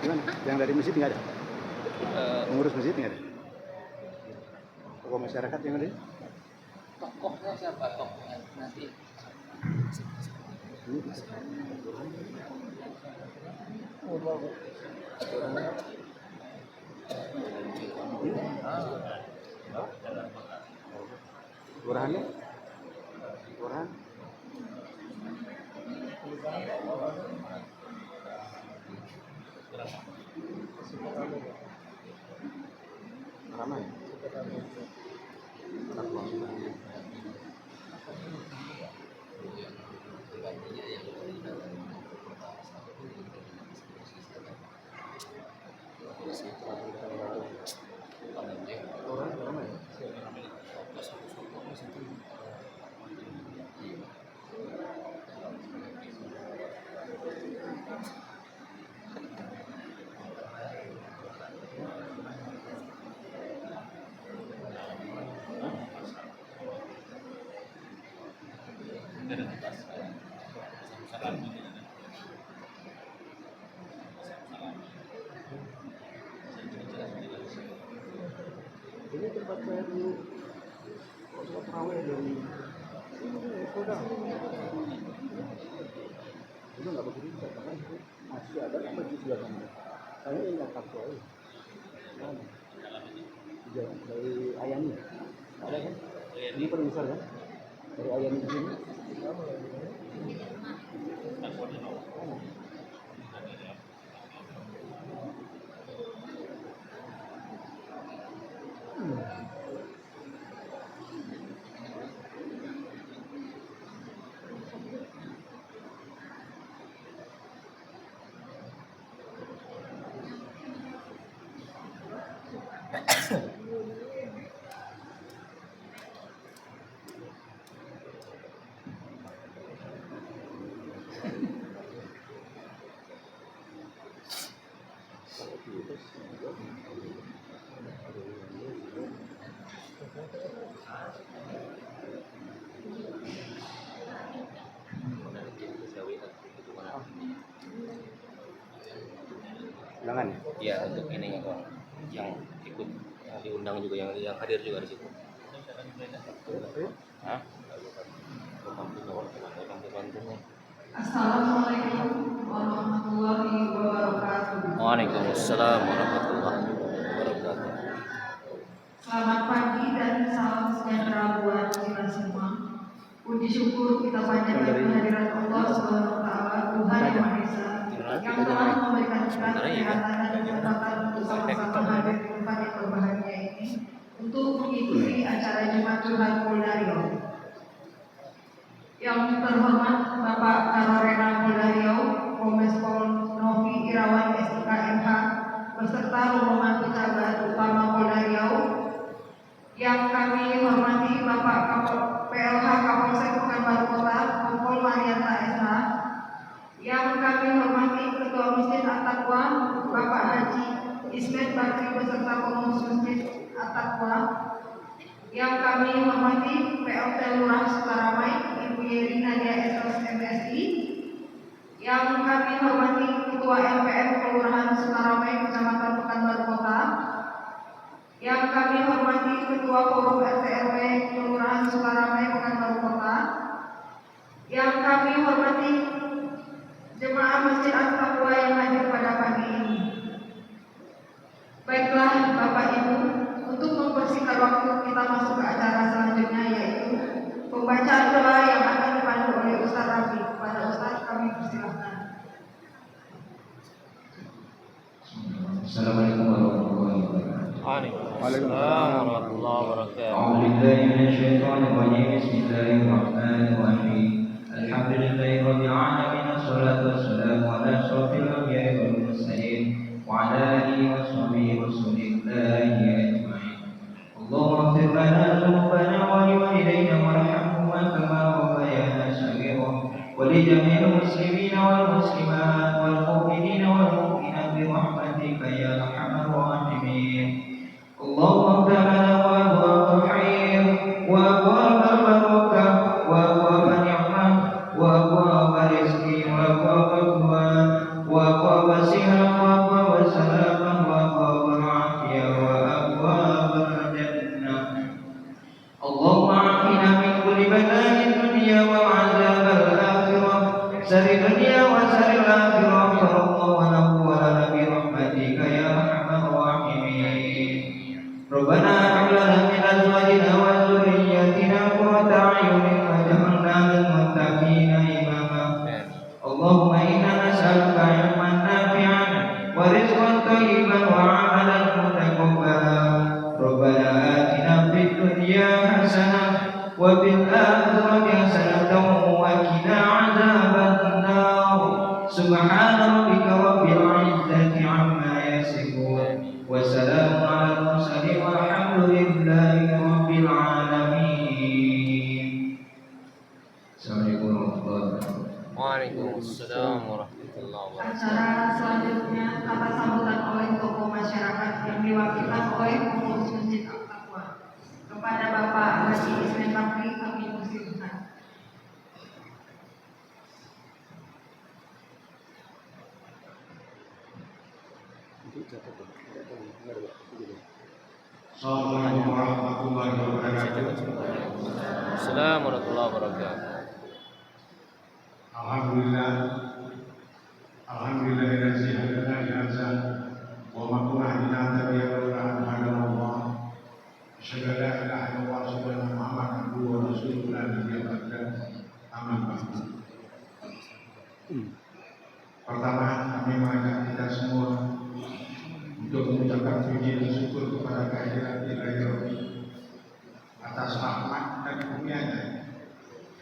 Gimana? Yang dari masjid nggak ada? Pengurus masjid nggak ada? Tokoh masyarakat yang ada? Tokohnya siapa? Tokohnya nanti. Lurahannya? Lurahan? Ramai. Ini tempat saya dulu waktu terawih dari Kodam. Itu nggak begitu dikatakan masih ada apa di sebelah sana. Saya ingat takwa jalan dari Ayani. Ada kan? Ini paling besar kan? Dari Ayani ke sini. Undangan ya? Iya, untuk ininya kok yang ikut diundang juga yang hadir juga di situ. Hah? Assalamualaikum warahmatullahi wabarakatuh. Waalaikumsalam warahmatullahi wabarakatuh. Selamat pagi dan salam sejahtera buat kita semua. Puji syukur kita panjatkan kehadirat Allah Subhanahu wa taala, Tuhan yang Maha Esa, yang telah memberikan kita kesehatan dan kesempatan untuk sama-sama hadir di tempat yang berbahagia ini untuk mengikuti acara Jumat Curhat Polda Riau. Yang terhormat Bapak Karorena Polda Riau, Kombes Pol Novi Irawan SIK MH, beserta rombongan pejabat utama Polda Riau. Yang kami hormati Bapak PLH Kapolsek Pekanbaru Kota, Kompol Marianta SH. Yang kami hormati Ketua Masjid At-Taqwa, Bapak Haji Ismet Bakri beserta pengurus Masjid At-Taqwa. Yang kami hormati PLT Lurah Sukaramai, Ibu Yeri Nadia SOS MSI. Yang kami hormati Ketua LPM Kelurahan Sukaramai, Kecamatan Pekanbaru Kota. Yang kami hormati Ketua Forum RT/RW Kelurahan Sukaramai, Pekanbaru Kota. Yang kami hormati jemaah Masjid At-Taqwa yang hadir pada pagi ini. Baiklah Bapak Ibu, untuk mempersingkat waktu kita masuk ke acara selanjutnya, yaitu pembacaan doa yang akan dipandu oleh Ustaz Rafi. Pada Ustaz kami persilahkan. Assalamualaikum warahmatullahi wabarakatuh. Waalaikumsalam warahmatullahi wabarakatuh. A'udzu billahi minasyaitonir rajim. Bismillahirrahmanirrahim. Alhamdulillahirabbil alamin. Wassalatu wassalamu ala asyrofil anbiya'i wal mursalin wa ala alihi washabihi wasallillahi ajma'in. Allahumma ighfir lana dhunubana wa liwalidayna warhamhuma kama rabbayana shaghira wa li jami'il muslimina wal muslimat wal mu'minina wal mu'minat bi rahmatika ya arhamar rahimin. Allahumma ighfir lana wa abwaab al-khair wa abwaab al-barakah wa abwaab an-ni'mah wa abwaab وعملا متقبلا ربنا آتنا في الدنيا حسنة وفي الآخرة حسنة وقنا عذاب النار سبحان ربك رب العزة عما يصفون وسلام على المرسلين والحمد لله رب العالمين. Assalamualaikum warahmatullahi wabarakatuh. Waalaikumsalam warahmatullahi wabarakatuh. Acara selanjutnya kata sambutan oleh tokoh masyarakat yang diwakilkan oleh pengurus Masjid Al-Taqwa. Kepada Bapak Haji Ismail Bakri kami persilahkan. Assalamualaikum warahmatullahi wabarakatuh. Assalamualaikum warahmatullahi wabarakatuh. Alhamdulillah. Alhamdulillahillazi hadana li hadza wa ma kunna linahtadiya laula an hadana Allah. Asyhadu an la ilaha illallah wa asyhadu anna Muhammadan abduhu wa rasuluhu la nabiyya ba'dahu. Amma ba'du. Pertama, kami mengajak kita semua untuk mengucapkan puji dan syukur kepada kehadirat Ilahi Rabbi atas rahmat dan kurnianya.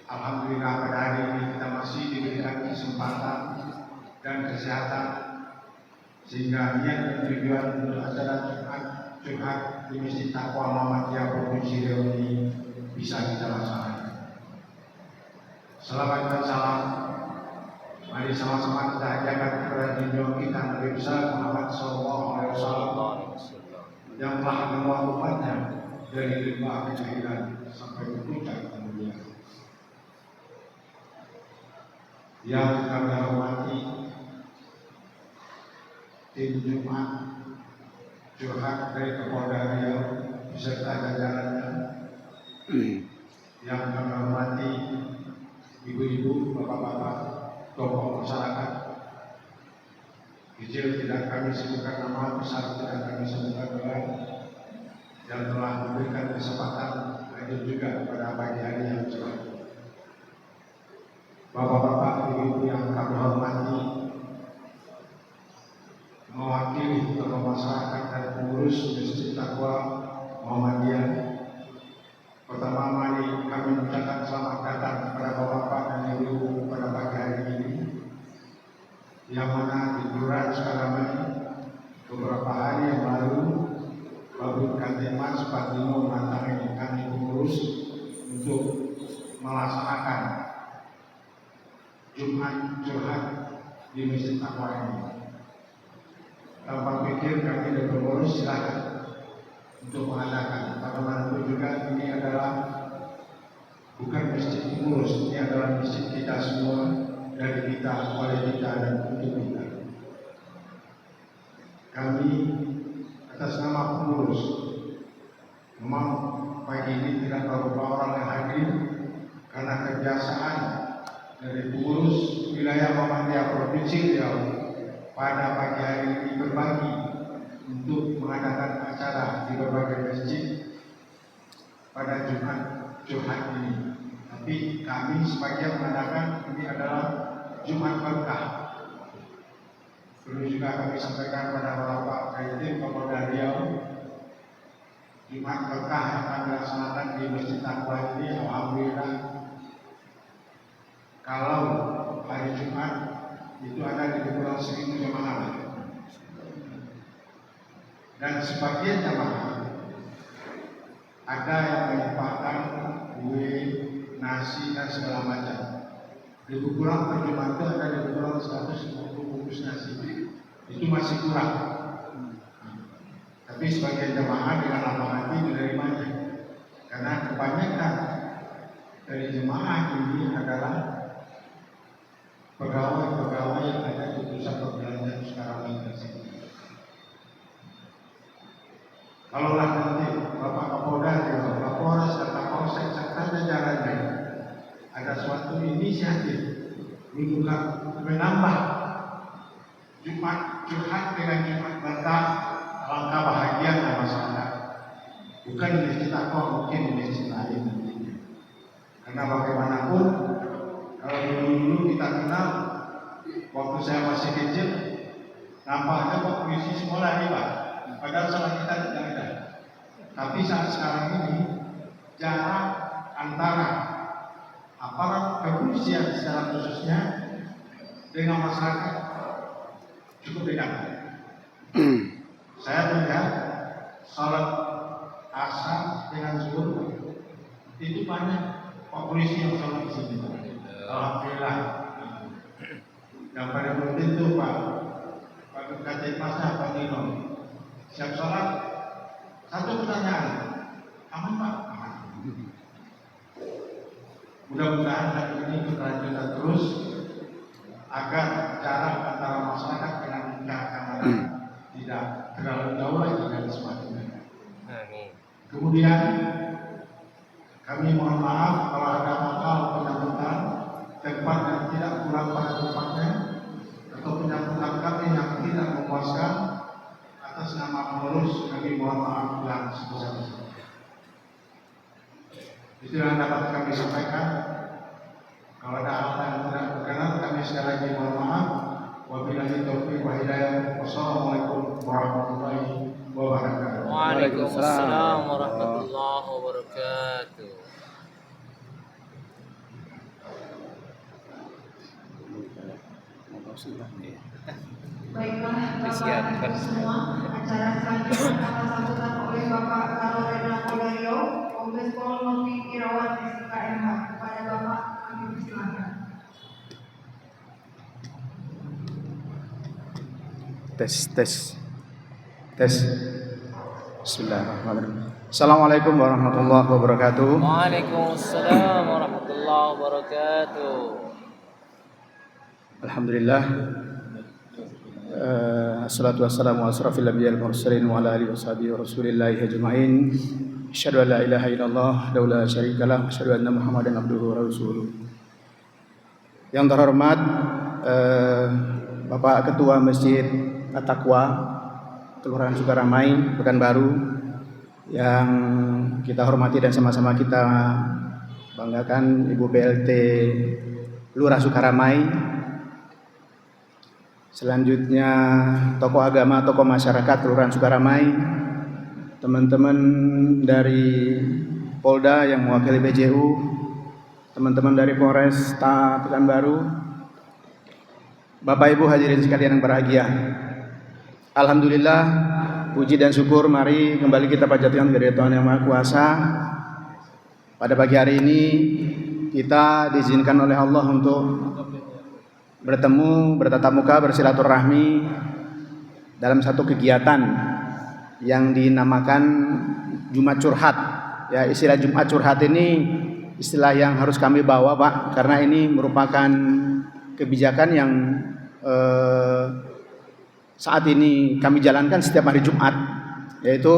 Alhamdulillah pada hari ini kita masih diberikan kesempatan dan kesehatan sehingga niat dan tujuan untuk acara Jumat di Masjid Taqwa Muhammadiyah Provinsi Riau ini bisa kita laksanakan. Salawat dan salam mari sama-sama kita ajarkan kepada junjungan kita Nabi besar Muhammad SAW yang telah membawa umatnya dari lembah kejahilan sampai ke puncak kemuliaan. Yang kami hormati tim Jumat Curhat dari Kapolda Riau beserta jajarannya, yang kami hormati ibu-ibu, bapak-bapak, tokoh masyarakat, kecil tidak kami sebutkan nama, besar tidak kami sebutkan gelar, yang telah memberikan kesempatan hadir juga pada pagi hari yang cerah. Bapak-bapak, ibu-ibu yang kami hormati, mewakili tokoh masyarakat dan pengurus Masjid Taqwa Muhammadiyah. Pertama mari kami mengucapkan selamat datang kepada bapak-bapak dan ibu-ibu pada pagi hari ini, yang mana di Kelurahan Sukaramani beberapa hari yang lalu Bapak Kantimas Pak Dino mendatangi kami pengurus untuk melaksanakan Jumat Curhat di Masjid Taqwa ini. Tanpa pikir kami dan pengurus silakan untuk mengadakan. Bagaimanapun juga ini adalah bukan masjid pengurus, ini adalah masjid kita semua, dari kita, oleh kita dan untuk kita. Kami atas nama pengurus memang pagi ini tidak beberapa orang yang hadir karena kebiasaan dari pengurus wilayah Muhammadiyah Provinsi Riau pada pagi hari ini berbagi untuk mengadakan acara di berbagai masjid pada Jumat Curhat ini. Tapi kami sebagian mengadakan ini adalah Jumat Berkah. Perlu juga kami sampaikan pada Bapak Kaitim Kapolda Riau, Jumat Berkah yang akan dilaksanakan di Masjid Taqwa ini, alhamdulillah, kalau hari Jumat itu ada di kurang 1.000 jemaah, dan sebagian jemaah ada yang menyempatkan kue, nasi dan segala macam. Lebih kurang per Jumat itu ada lebih kurang 150 bungkus nasi. Itu masih kurang. Tapi sebagian jemaah dengan lapang hati menerimanya, karena kebanyakan dari jemaah ini adalah pegawai-pegawai yang ada di pusat perbelanjaan sekarang ini tersebut. Kalaulah nanti Bapak Kapolda, Kapolres dan Kapolsek serta jajarannya ada suatu inisiatif untuk menambah Jumat Curhat dengan Jumat Berkah, alangkah bahagianya masyarakat. Bukan di Masjid Taqwa, mungkin di masjid lain nantinya. Karena bagaimanapun kalau dulu kita kenal, waktu saya masih kecil, nampaknya kok puisi sekolah nih Pak. Padahal salah kita tidak ada. Tapi saat sekarang ini jarak antara aparat kepolisian secara khususnya dengan masyarakat cukup dekat. Saya melihat salat asar dengan zuhur itu banyak Pak polisi yang salat di sini. Alhamdulillah. Yang pada waktu itu Pak Kajik Masa Pak Nino siap salat. Satu pertanyaan, aman Pak? Aman. Mudah-mudahan hari ini berlanjut terus agar jarak antara masyarakat dengan keamanan tidak terlalu jauh lagi dan semakin dekat. Kemudian kami mohon maaf kalau ada hal penyambutan tempat yang tidak kurang pada tempatnya atau penyambutan kami yang tidak memuaskan atas nama pengurus, kami mohon maaf yang sebesar-besarnya. Itu yang dapat kami sampaikan. Kalau ada hal yang tidak berkenan, kami sekali lagi mohon maaf. Wabillahi taufiq wa hidayah. Wassalamualaikum warahmatullahi wabarakatuh. Waalaikumsalam warahmatullahi wabarakatuh. Baiklah Bapak semua, acara selanjutnya akan disampaikan oleh Bapak Karolena Poldario, Kombes Pol Novi Irawan SIKMH. Kepada Bapak kami persilakan. Tes. Bismillahirrahmanirrahim. Assalamualaikum warahmatullahi wabarakatuh. Waalaikumsalam warahmatullahi wabarakatuh. Alhamdulillah. Assalatu wassalamu ala asrafil anbiya'il mursalin wa ala alihi washabihi wa rasulillahi ajma'in. Asyhadu an la ilaha illallah wa la syarikalah wa asyhadu anna Muhammadan abduhu wa rasuluh. Yang terhormat Bapak Ketua Masjid At-Taqwa Kelurahan Sukaramai, Pekanbaru, yang kita hormati dan sama-sama kita banggakan Ibu PLT Lurah Sukaramai. Selanjutnya tokoh agama, tokoh masyarakat Kelurahan Sukaramai, teman-teman dari Polda yang mewakili PJU, teman-teman dari Polresta Pekanbaru, Bapak Ibu hadirin sekalian yang berbahagia. Alhamdulillah, puji dan syukur mari kembali kita panjatkan kepada Tuhan Yang Maha Kuasa. Pada pagi hari ini kita diizinkan oleh Allah untuk bertemu, bertatap muka, bersilaturahmi dalam satu kegiatan yang dinamakan Jumat Curhat. Ya, istilah Jumat Curhat ini istilah yang harus kami bawa, Pak, karena ini merupakan kebijakan yang saat ini kami jalankan setiap hari Jumat, yaitu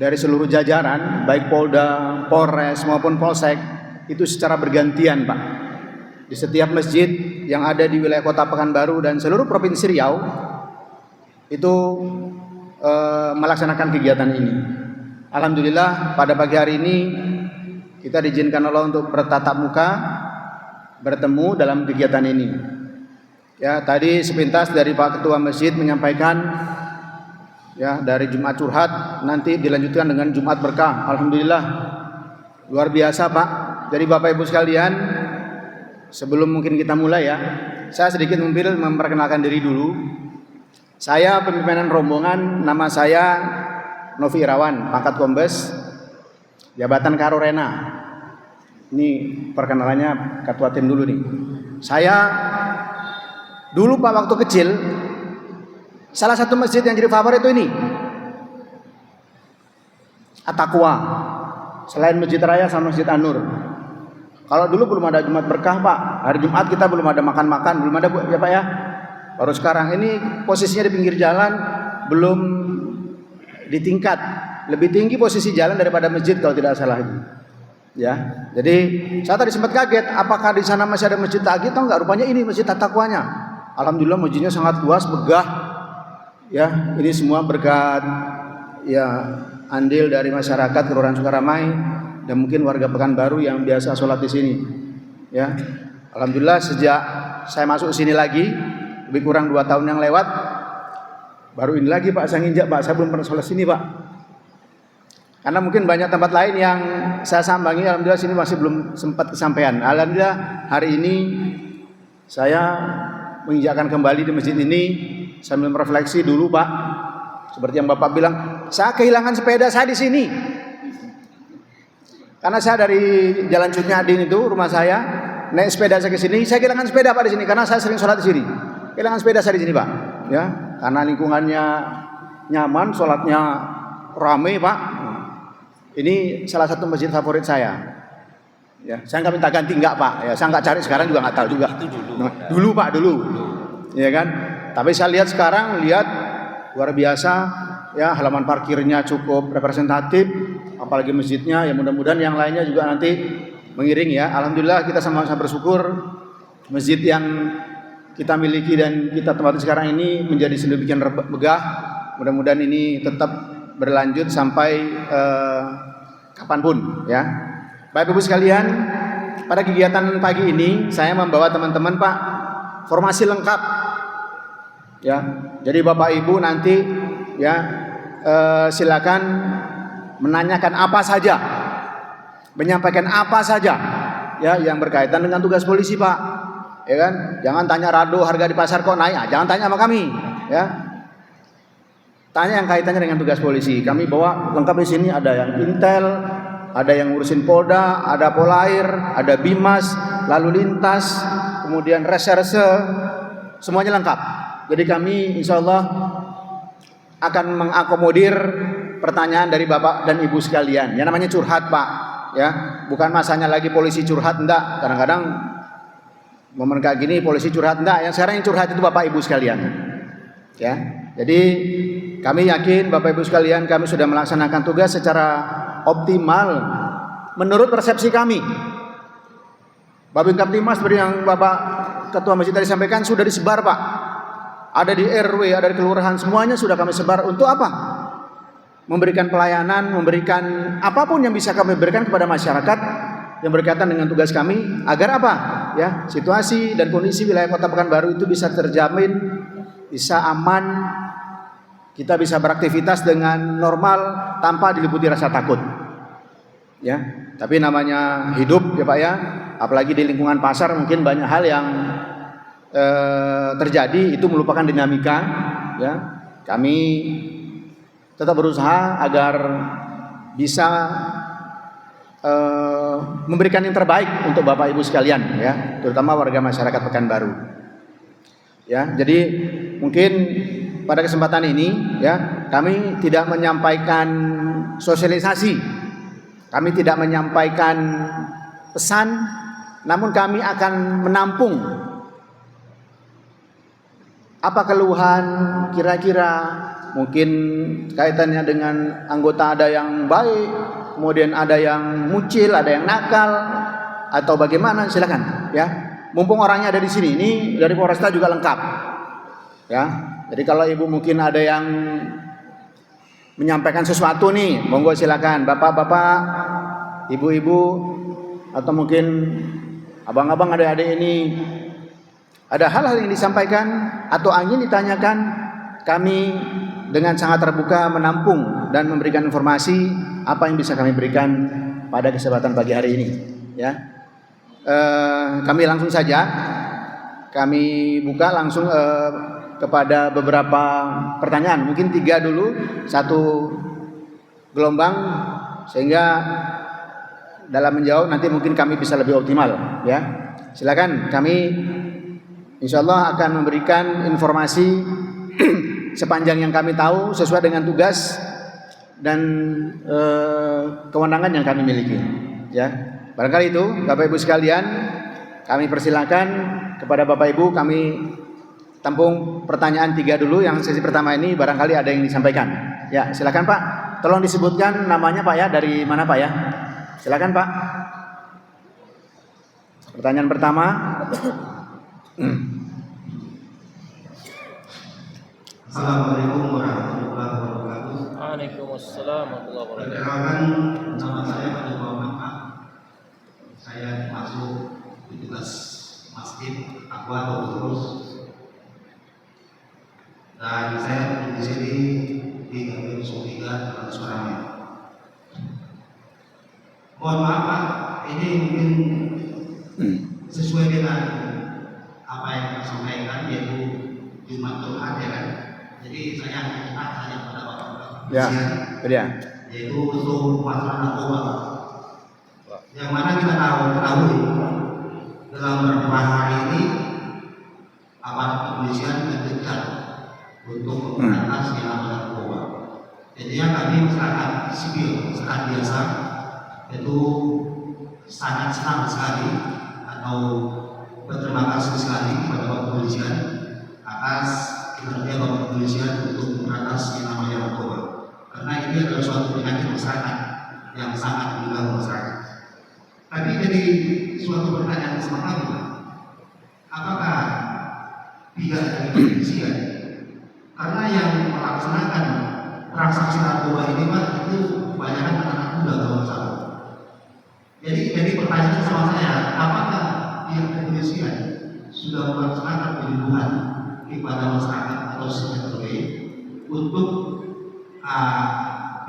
dari seluruh jajaran baik Polda, Polres maupun Polsek itu secara bergantian, Pak, di setiap masjid yang ada di wilayah Kota Pekanbaru dan seluruh Provinsi Riau itu melaksanakan kegiatan ini. Alhamdulillah pada pagi hari ini kita diizinkan Allah untuk bertatap muka, bertemu dalam kegiatan ini. Ya, tadi sepintas dari Pak Ketua Masjid menyampaikan ya dari Jumat Curhat nanti dilanjutkan dengan Jumat Berkah. Alhamdulillah luar biasa, Pak. Jadi Bapak Ibu sekalian, sebelum mungkin kita mulai ya, saya sedikit memperkenalkan diri dulu. Saya pimpinan rombongan, nama saya Novi Irawan, pangkat Kombes, jabatan Karolena. Ini perkenalannya ketua tim dulu nih. Saya dulu, Pak, waktu kecil salah satu masjid yang jadi favorit itu ini At-Taqwa. Selain Masjid Raya sama Masjid An-Nur. Kalau dulu belum ada Jumat Berkah, Pak. Hari Jumat kita belum ada makan-makan, belum ada, ya Pak ya. Baru sekarang ini posisinya di pinggir jalan, belum di tingkat. Lebih tinggi posisi jalan daripada masjid kalau tidak salah itu. Ya. Jadi saya tadi sempat kaget, apakah di sana masih ada masjid lagi atau enggak? Rupanya ini Masjid At-Taqwanya. Alhamdulillah masjidnya sangat luas, megah. Ya, ini semua berkat ya andil dari masyarakat Kelurahan Sukaramai dan mungkin warga Pekanbaru yang biasa sholat di sini. Ya, alhamdulillah sejak saya masuk sini lagi lebih kurang 2 tahun yang lewat, Baru ini lagi Pak saya nginjak Pak, saya belum pernah sholat sini Pak. Karena mungkin banyak tempat lain yang saya sambangi, alhamdulillah sini masih belum sempat kesampaian. Alhamdulillah hari ini saya menginjakkan kembali di masjid ini sambil merefleksi dulu Pak. Seperti yang Bapak bilang, saya kehilangan sepeda saya di sini. Karena saya dari Jalan Cut Nyadin itu rumah saya, naik sepeda saya ke sini, saya kehilangan sepeda Pak di sini karena saya sering sholat di sini. Kehilangan sepeda saya di sini Pak. Ya, karena lingkungannya nyaman, sholatnya rame Pak. Ini salah satu masjid favorit saya. Ya, saya nggak minta ganti enggak Pak. Ya, saya nggak cari sekarang juga nggak tahu juga. Itu dulu. Nah, dulu Pak dulu. Ya kan. Tapi saya lihat sekarang luar biasa. Ya, halaman parkirnya cukup representatif. Apalagi masjidnya. Ya mudah-mudahan yang lainnya juga nanti mengiring ya. Alhamdulillah kita sama-sama bersyukur masjid yang kita miliki dan kita tempati sekarang ini menjadi sedemikian megah. Mudah-mudahan ini tetap berlanjut sampai kapanpun ya. Bapak Ibu sekalian, pada kegiatan pagi ini saya membawa teman-teman Pak formasi lengkap ya. Jadi Bapak Ibu nanti ya silakan menanyakan apa saja, menyampaikan apa saja ya yang berkaitan dengan tugas polisi Pak. Ya kan? Jangan tanya rado harga di pasar kok naik. Jangan tanya sama kami ya. Tanya yang kaitannya dengan tugas polisi. Kami bawa lengkap di sini, ada yang intel, ada yang ngurusin Polda, ada Polair, ada Bimas, lalu lintas, kemudian reserse, semuanya lengkap. Jadi kami insya Allah akan mengakomodir pertanyaan dari Bapak dan Ibu sekalian. Yang namanya curhat Pak, ya bukan masanya lagi polisi curhat, enggak. Kadang-kadang momen kayak gini polisi curhat, enggak. Yang sekarang yang curhat itu Bapak Ibu sekalian. Ya, jadi kami yakin Bapak Ibu sekalian kami sudah melaksanakan tugas secara optimal menurut persepsi kami. Babin Kaptimas seperti yang Bapak Ketua Masjid tadi sampaikan sudah disebar Pak. Ada di RW, ada di kelurahan, semuanya sudah kami sebar. Untuk apa? Memberikan pelayanan, memberikan apapun yang bisa kami berikan kepada masyarakat yang berkaitan dengan tugas kami agar apa? Ya, situasi dan kondisi wilayah Kota Pekanbaru itu bisa terjamin, bisa aman, kita bisa beraktivitas dengan normal tanpa diliputi rasa takut. Ya, tapi namanya hidup ya Pak ya, apalagi di lingkungan pasar mungkin banyak hal yang terjadi itu merupakan dinamika. Ya, kami tetap berusaha agar bisa memberikan yang terbaik untuk Bapak Ibu sekalian ya, terutama warga masyarakat Pekanbaru. Ya, jadi mungkin pada kesempatan ini ya kami tidak menyampaikan sosialisasi, kami tidak menyampaikan pesan, namun kami akan menampung apa keluhan kira-kira mungkin kaitannya dengan anggota ada yang baik, kemudian ada yang mucil, ada yang nakal atau bagaimana, silakan ya. Mumpung orangnya ada di sini, ini dari Polresta juga lengkap ya. Jadi kalau Ibu mungkin ada yang menyampaikan sesuatu nih, monggo silakan Bapak-bapak, Ibu-ibu atau mungkin abang-abang adik-adik ini ada hal-hal yang disampaikan atau ingin ditanyakan, kami dengan sangat terbuka menampung dan memberikan informasi apa yang bisa kami berikan pada kesempatan pagi hari ini ya. Kami langsung saja kami buka langsung kepada beberapa pertanyaan, mungkin 3 dulu, 1 gelombang, sehingga dalam menjawab nanti mungkin kami bisa lebih optimal ya. Silakan, kami insyaallah akan memberikan informasi sepanjang yang kami tahu sesuai dengan tugas dan kewenangan yang kami miliki ya. Barangkali itu Bapak Ibu sekalian, kami persilakan kepada Bapak Ibu, kami tampung pertanyaan 3 dulu. Yang sesi pertama ini barangkali ada yang disampaikan. Ya, silakan Pak. Tolong disebutkan namanya Pak ya, dari mana Pak ya? Silakan Pak. Pertanyaan pertama. Assalamualaikum warahmatullahi wabarakatuh. Waalaikumsalam warahmatullahi wabarakatuh. Perkenalkan, nama saya Pak Muhammad. Saya masuk di tugas masjid Aqua atau terus Dan saya di sini di KPU 03 Jalan Suramanya. Mohon maaf Pak, ini mungkin sesuai dengan apa yang saya sampaikan, yaitu Jumat Jumat ya kan. Jadi saya hanya cepat saja pada Bapak Ya, ya. yaitu untuk masalah narkoba. Yang mana kita ketahui dalam beberapa hari ini aparat kepolisian gencar untuk memberantas yang namanya narkoba. Jadinya kami masyarakat sipil, masyarakat biasa itu sangat senang sekali atau berterima kasih sekali kepada Bapak Kepolisian atas kinerja Bapak Kepolisian untuk memberantas yang namanya narkoba. Karena ini adalah suatu penyakit masyarakat yang sangat mengganggu masyarakat. Tapi jadi suatu pertanyaan sama kami, apakah pihak dari kepolisian, karena yang melaksanakan transaksi narkoba ini Pak itu kebanyakan anak-anak muda kalau salah. Jadi pertanyaan sama saya, apakah pihak kepolisian sudah melaksanakan perlindungan kepada masyarakat atau sektor untuk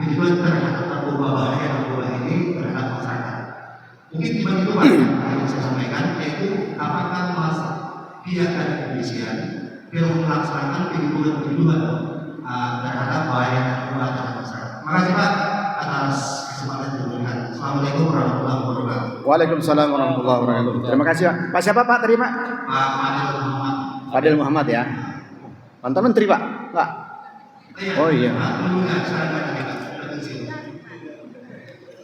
perlindungan terhadap narkoba bahaya narkoba ini terhadap masyarakat? Mungkin cuma itu Pak yang saya sampaikan, yaitu apakah pihak dari kepolisian telah melaksanakan perlindungan terhadap bahaya narkoba terhadap masyarakat. Terima kasih Pak atas kesempatan yang diberikan. Assalamualaikum warahmatullahi wabarakatuh. Waalaikumsalam warahmatullahi wabarakatuh. Terima kasih Pak. Pak siapa Pak tadi Pak? Pak Fadil Muhammad. Fadil Muhammad ya. Mantan Menteri Pak? Pak. Oh iya.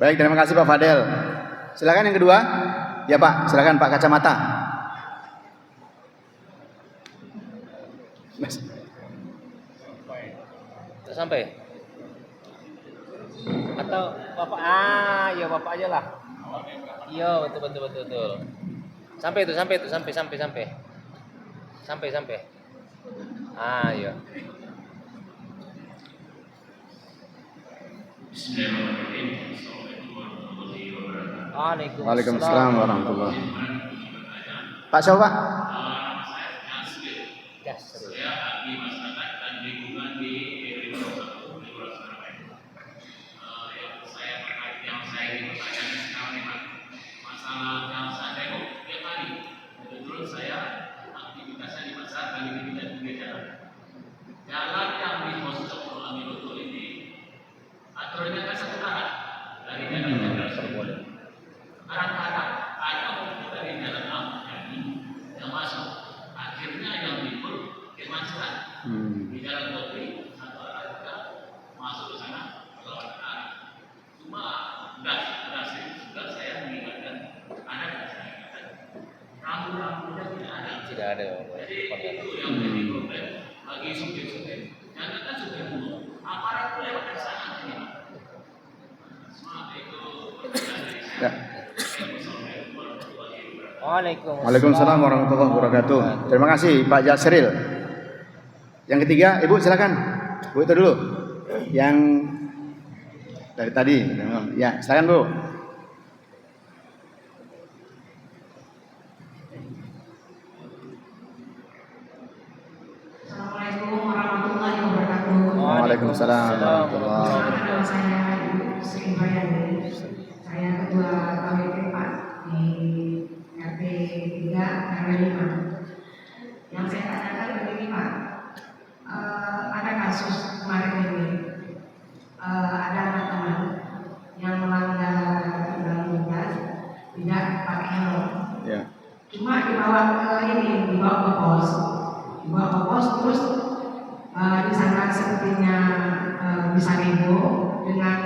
Baik, terima kasih Pak Fadil. Silakan yang kedua. Ya Pak, silakan Pak Kacamata. Mas. Sudah sampai? Atau Bapak? Ya Bapak aja lah. Iya, betul. Sampai. Iya. Waalaikumsalam warahmatullahi wabarakatuh. Pak siapa Pak? Ya, serius. Jalan yang di Mosok Amiruto ini aturannya kan satu arah dari jalan arah ke arah ada mobil dari jalan Ahmad Yani yang masuk, akhirnya yang timbul kemacetan di jalan Togri satu arah juga masuk ke sana lawan arah. Cuma sudah saya mengingatkan ada masyarakat rambu-rambunya tidak ada. Jadi itu yang menjadi problem bagi supir-supir. Jangan kan supir dulu, aparat itu lewat dari sana ini. Semua itu Ya. Waalaikumsalam warahmatullahi wabarakatuh. Terima kasih Pak Jasril. Yang ketiga, Ibu silakan. Bu itu dulu. Yang dari tadi. Ya, silakan Bu. Assalamualaikum warahmatullahi wabarakatuh. Waalaikumsalam warahmatullahi wabarakatuh. Nama saya Ibu Sri Bayani. Saya ketua KWP Pak di RT 3 RW 5. Yang saya tanyakan begini Pak, ada kasus kemarin ini, ada anak teman yang melanggar lalu lintas tidak pakai helm. Ya. Cuma dibawa ke pos, terus di sana sepertinya bisa nego dengan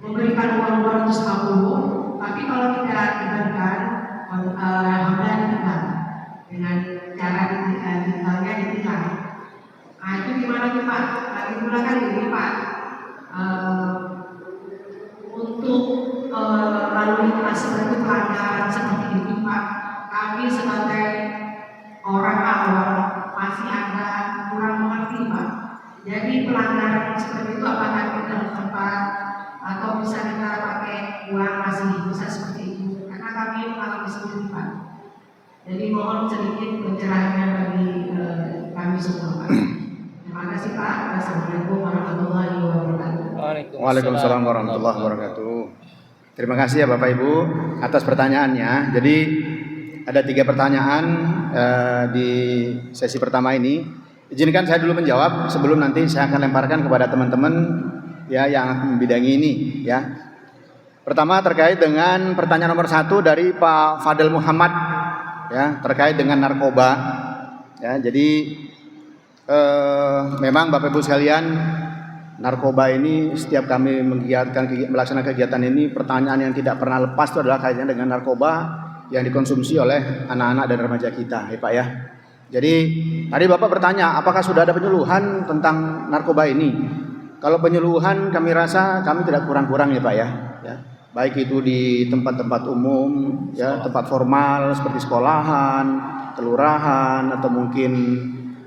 memberikan uang 250, tapi kalau tidak diberikan Honda ditilang dengan cara ditilangnya ditilang. Nah itu gimana nih Pak? Lagi pula kan ini Pak, untuk lalu lintas seperti pelanggaran seperti itu Pak, kami sebagai orang awam masih agak kurang mengerti Pak. Jadi pelanggaran seperti itu apakah kita tempat atau bisa kita pakai uang masih bisa seperti itu? Karena kami mengalami sendiri Pak. Jadi mohon sedikit pencerahannya bagi kami semua Pak. Assalamualaikum warahmatullahi wabarakatuh. Waalaikumsalam warahmatullahi wabarakatuh. Terima kasih ya Bapak Ibu atas pertanyaannya. Jadi ada 3 pertanyaan di sesi pertama ini. Izinkan saya dulu menjawab sebelum nanti saya akan lemparkan kepada teman-teman ya yang akan membidangi ini ya. Pertama terkait dengan pertanyaan nomor 1 dari Pak Fadel Muhammad ya terkait dengan narkoba. Ya, jadi memang Bapak Ibu sekalian, narkoba ini setiap kami melaksanakan kegiatan ini, pertanyaan yang tidak pernah lepas itu adalah kaitannya dengan narkoba yang dikonsumsi oleh anak-anak dan remaja kita, ya Pak ya. Jadi tadi Bapak bertanya, apakah sudah ada penyuluhan tentang narkoba ini? Kalau penyuluhan kami rasa kami tidak kurang-kurang ya Pak ya. Baik itu di tempat-tempat umum, ya tempat formal seperti sekolahan, kelurahan, atau mungkin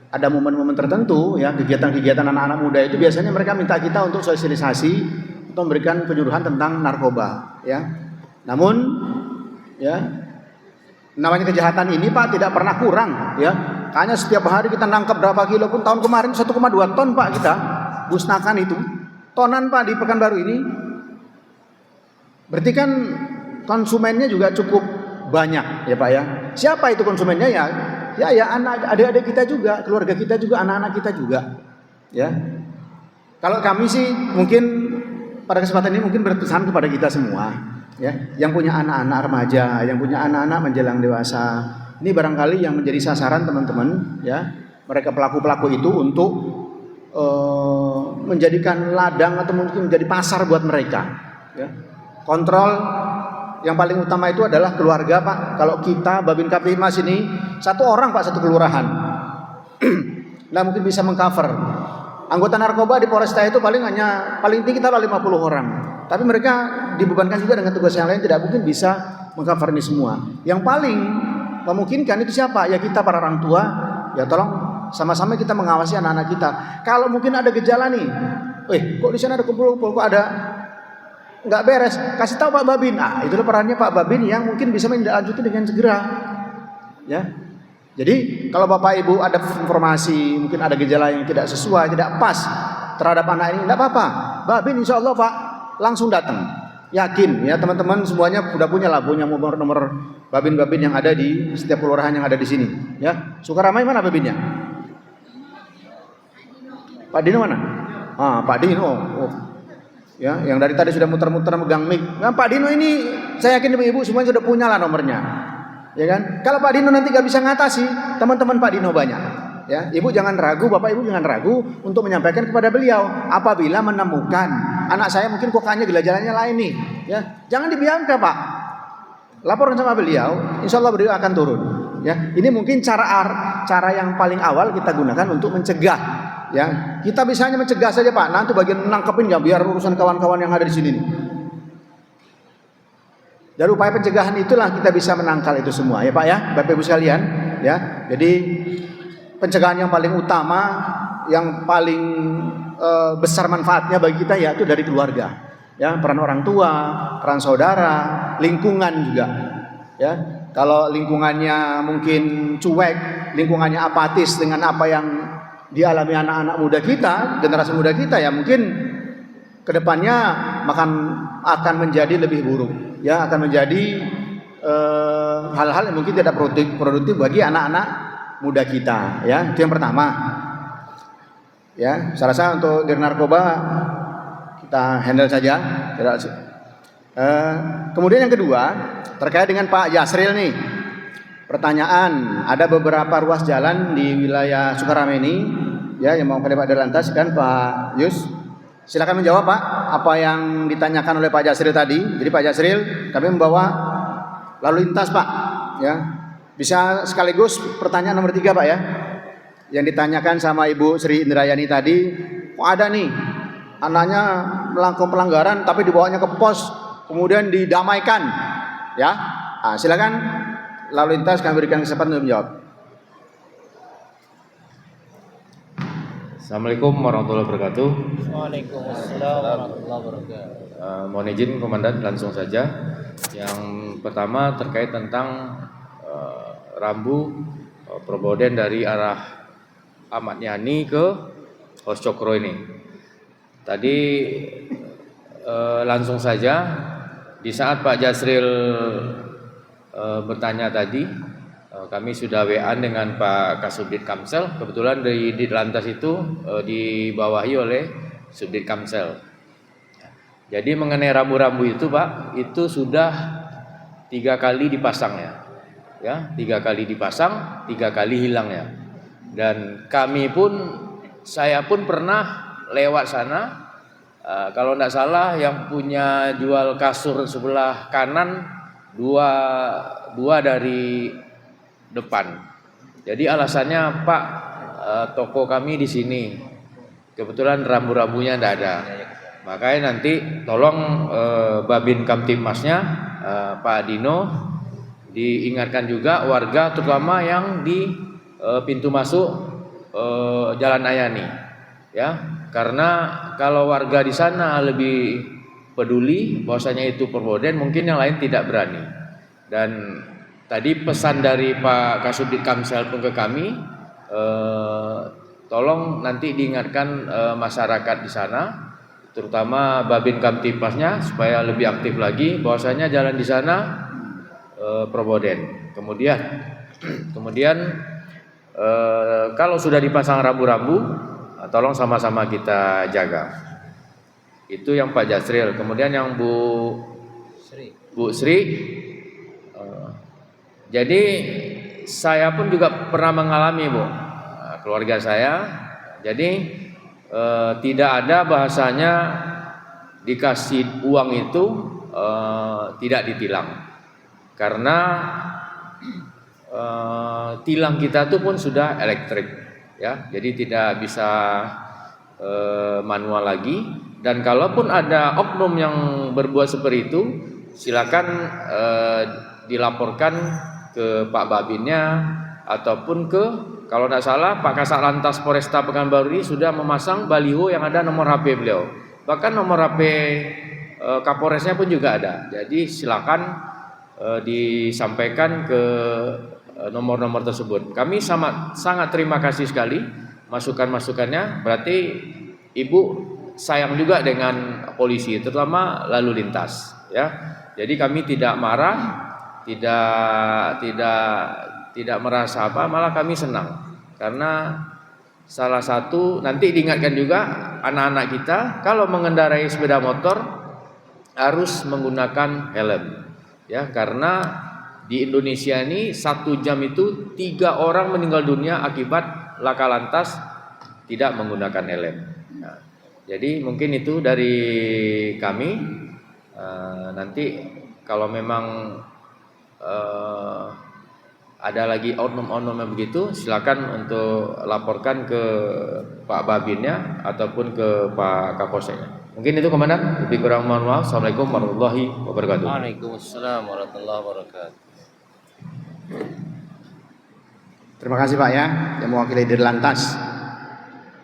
ada momen-momen tertentu ya kegiatan-kegiatan anak-anak muda itu biasanya mereka minta kita untuk sosialisasi untuk memberikan penyuluhan tentang narkoba ya. Namun ya namanya kejahatan ini Pak tidak pernah kurang ya. Hanya setiap hari kita nangkap berapa kilo pun, tahun kemarin 1,2 ton Pak kita musnahkan itu. Tonan Pak di Pekanbaru ini. Berarti kan konsumennya juga cukup banyak ya Pak ya. Siapa itu konsumennya ya? Ya anak adik-adik kita juga, keluarga kita juga, anak-anak kita juga. Ya. Kalau kami sih mungkin pada kesempatan ini mungkin berpesan kepada kita semua, ya, yang punya anak-anak remaja, yang punya anak-anak menjelang dewasa. Ini barangkali yang menjadi sasaran teman-teman, ya. Mereka pelaku-pelaku itu untuk menjadikan ladang atau mungkin menjadi pasar buat mereka, ya. Kontrol yang paling utama itu adalah keluarga Pak. Kalau kita Babin Kaptimas ini 1 orang Pak 1 kelurahan. Nah mungkin bisa mengcover. Anggota narkoba di Polresta itu paling tinggi kita 50 orang. Tapi mereka dibebankan juga dengan tugas yang lain, tidak mungkin bisa mengcover ini semua. Yang paling memungkinkan itu siapa? Ya kita para orang tua. Ya tolong sama-sama kita mengawasi anak-anak kita. Kalau mungkin ada gejala nih, kok di sana ada kumpul-kumpul, kok ada nggak beres, kasih tahu Pak Babin. Itulah perannya Pak Babin yang mungkin bisa menindaklanjuti dengan segera. Ya. Jadi kalau Bapak Ibu ada informasi mungkin ada gejala yang tidak sesuai, tidak pas terhadap anak ini, tidak apa-apa. Babin insya Allah Pak langsung datang. Yakin ya teman-teman semuanya sudah punya nomor Babin-Babin yang ada di setiap kelurahan yang ada di sini. Ya. Sukaramai mana Babinnya? Pak Dino mana? Pak Dino. Ya, yang dari tadi sudah muter-muter megang mic. Nah, Pak Dino ini saya yakin ibu-ibu semuanya sudah punya lah nomornya. Ya kan? Kalau Pak Dino nanti gak bisa ngatasi, teman-teman Pak Dino banyak. Ya, Ibu jangan ragu, Bapak Ibu jangan ragu untuk menyampaikan kepada beliau apabila menemukan anak saya mungkin kokanya gejala-gejalanya lain nih, ya. Jangan dibiarkan, Pak. Laporan sama beliau, insya Allah beliau akan turun. Ya, ini mungkin cara yang paling awal kita gunakan untuk mencegah. Ya, kita bisa hanya mencegah saja Pak. Nanti bagian nangkepin ya biar urusan kawan-kawan yang ada di sini nih. Dari upaya pencegahan itulah kita bisa menangkal itu semua ya Pak ya, Bapak Ibu sekalian. Ya, jadi pencegahan yang paling utama, yang paling besar manfaatnya bagi kita yaitu dari keluarga. Ya, peran orang tua, peran saudara, lingkungan juga. Ya, kalau lingkungannya mungkin cuek, lingkungannya apatis dengan apa yang dialami anak-anak muda kita, generasi muda kita ya mungkin kedepannya akan menjadi lebih buruk, ya akan menjadi hal-hal yang mungkin tidak produktif bagi anak-anak muda kita, ya itu yang pertama. Ya, saya rasa untuk dari narkoba kita handle saja. Kemudian yang kedua terkait dengan Pak Yasril nih. Pertanyaan, ada beberapa ruas jalan di wilayah Sukaramai ini ya yang mau ke Pak Dirlantas kan Pak Yus. Silakan menjawab Pak apa yang ditanyakan oleh Pak Yasril tadi. Jadi Pak Yasril, kami membawa lalu lintas Pak ya. Bisa sekaligus pertanyaan nomor 3 Pak ya. Yang ditanyakan sama Ibu Sri Indrayani tadi, kok ada nih anaknya melakukan pelanggaran tapi dibawanya ke pos kemudian didamaikan ya. Silakan lalu lintas kami berikan kesempatan untuk menjawab. Assalamualaikum warahmatullahi wabarakatuh. Waalaikumsalam warahmatullahi wabarakatuh. Mohon izin Komandan langsung saja. Yang pertama terkait tentang rambu Proboden dari arah Ahmad Yani ke Pos Cokro ini. Tadi langsung saja di saat Pak Jasril bertanya tadi, kami sudah WA dengan Pak Kasubdit Kamsel. Kebetulan di Ditlantas itu dibawahi oleh Subdit Kamsel. Jadi mengenai rambu-rambu itu Pak, itu sudah 3 kali dipasang ya, 3 kali dipasang, 3 kali hilang ya. Dan saya pun pernah lewat sana. Kalau tidak salah yang punya jual kasur sebelah kanan dua dari depan. Jadi alasannya Pak, toko kami di sini, kebetulan rambu-rambunya tidak ada. Makanya nanti tolong Babin Kamtipmasnya Pak Dino diingatkan juga warga terutama yang di pintu masuk Jalan Ayani ya, karena kalau warga di sana lebih peduli bahwasanya itu perboden, mungkin yang lain tidak berani. Dan tadi pesan dari Pak Kasubdit Kamsel pun ke kami, tolong nanti diingatkan masyarakat di sana, terutama Babin Kamtipmasnya supaya lebih aktif lagi bahwasanya jalan di sana perboden. Kemudian kalau sudah dipasang rambu-rambu, tolong sama-sama kita jaga. Itu yang Pak Jasril. Kemudian yang Bu Sri. Jadi saya pun juga pernah mengalami Bu, keluarga saya. Jadi tidak ada bahasanya dikasih uang itu tidak ditilang. Karena tilang kita itu pun sudah elektrik ya, jadi tidak bisa manual lagi. Dan kalaupun ada oknum yang berbuat seperti itu, silakan dilaporkan ke Pak Babinnya ataupun ke, kalau tidak salah Pak Kasat Lantas Polresta Pekanbaru ini sudah memasang baliho yang ada nomor HP beliau, bahkan nomor HP Kapolresnya pun juga ada. Jadi silakan disampaikan ke nomor-nomor tersebut. Kami sangat terima kasih sekali masukan-masukannya. Berarti Ibu sayang juga dengan polisi, terutama lalu lintas ya. Jadi kami tidak marah, tidak merasa apa, malah kami senang. Karena salah satu nanti diingatkan juga anak-anak kita kalau mengendarai sepeda motor harus menggunakan helm ya, karena di Indonesia ini 1 jam itu 3 orang meninggal dunia akibat laka lantas tidak menggunakan helm. Nah, jadi mungkin itu dari kami. Nanti kalau memang ada lagi oknum-oknum yang begitu, silakan untuk laporkan ke Pak Babinnya ataupun ke Pak Kapolseknya. Mungkin itu Komandan. Lebih kurang mohon maaf. Assalamualaikum warahmatullahi wabarakatuh. Waalaikumsalam warahmatullahi wabarakatuh. Terima kasih Pak ya, yang mewakili Dirlantas.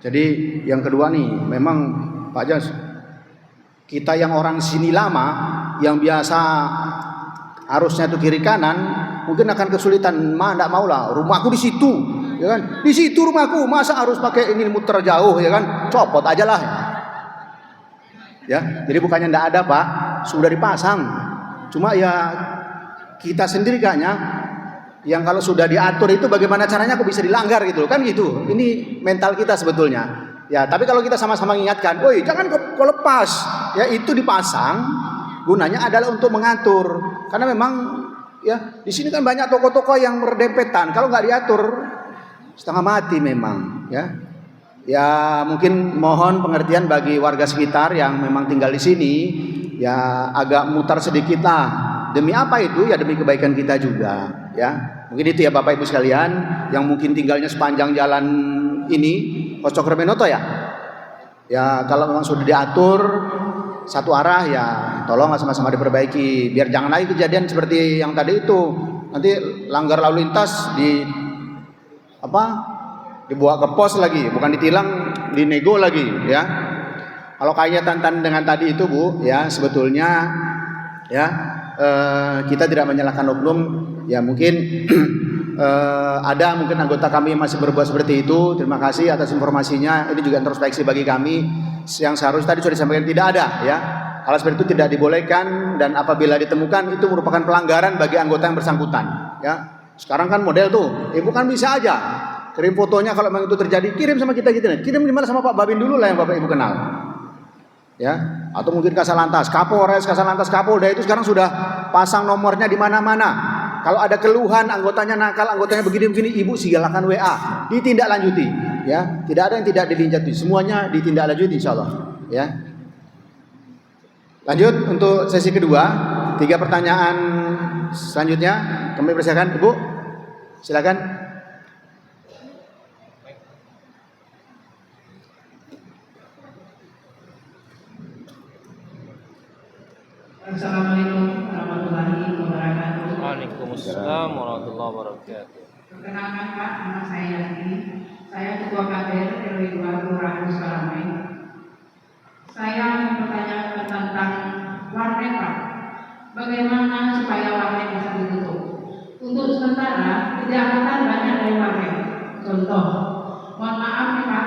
Jadi yang kedua nih, memang Pak Jas, kita yang orang sini lama, yang biasa arusnya itu kiri kanan, mungkin akan kesulitan. Tidak mau lah, rumahku di situ, ya kan? Di situ rumahku, masa harus pakai ini muter jauh, ya kan? Copot aja lah. Ya, jadi bukannya tidak ada Pak, sudah dipasang. Cuma ya kita sendiri kayaknya yang kalau sudah diatur itu bagaimana caranya kok bisa dilanggar gitu kan gitu. Ini mental kita sebetulnya. Ya, tapi kalau kita sama-sama mengingatkan, "Woi, jangan kau lepas." Ya, itu dipasang gunanya adalah untuk mengatur. Karena memang ya di sini kan banyak toko-toko yang berdempetan. Kalau nggak diatur setengah mati memang, ya. Ya, mungkin mohon pengertian bagi warga sekitar yang memang tinggal di sini, ya agak mutar sedikit lah. Demi apa itu? Ya demi kebaikan kita juga, ya. Mungkin itu ya Bapak Ibu sekalian yang mungkin tinggalnya sepanjang jalan ini, Pos Cokro Benoto ya. Ya kalau memang sudah diatur satu arah ya tolong sama-sama diperbaiki biar jangan lagi kejadian seperti yang tadi itu. Nanti langgar lalu lintas dibawa ke pos lagi, bukan ditilang, dinego lagi ya. Kalau kaitan dengan tadi itu Bu, ya sebetulnya ya kita tidak menyalahkan oknum, ya mungkin ada mungkin anggota kami yang masih berbuat seperti itu. Terima kasih atas informasinya. Ini juga introspeksi bagi kami. Yang seharusnya tadi sudah disampaikan tidak ada, ya. Hal seperti itu tidak dibolehkan, dan apabila ditemukan itu merupakan pelanggaran bagi anggota yang bersangkutan, ya. Sekarang kan model tuh, ibu kan bisa aja kirim fotonya kalau memang itu terjadi, kirim sama kita gitu. Kirim gimana sama Pak Babin dulu lah yang Bapak Ibu kenal. Ya, atau mungkin Kasalantas, Kapolres, Kasalantas, Kapolda itu sekarang sudah pasang nomornya di mana-mana. Kalau ada keluhan anggotanya nakal, anggotanya begini-begini, ibu silakan WA, ditindaklanjuti, ya. Tidak ada yang tidak ditindaklanjuti, semuanya ditindaklanjuti insyaallah, ya. Lanjut untuk sesi kedua, 3 pertanyaan selanjutnya kami persilakan, Ibu. Silakan. Assalamualaikum warahmatullahi wabarakatuh. Waalaikumsalam warahmatullahi wabarakatuh. Perkenalkan Pak, nama saya Yanti. Saya Ketua KPR RW 2 Kelurahan Sukaramai. Saya mempertanyakan tentang warnet Pak. Bagaimana supaya warnet bisa ditutup? Untuk sementara kejahatan banyak dari warnet. Contoh, mohon maaf nih Pak,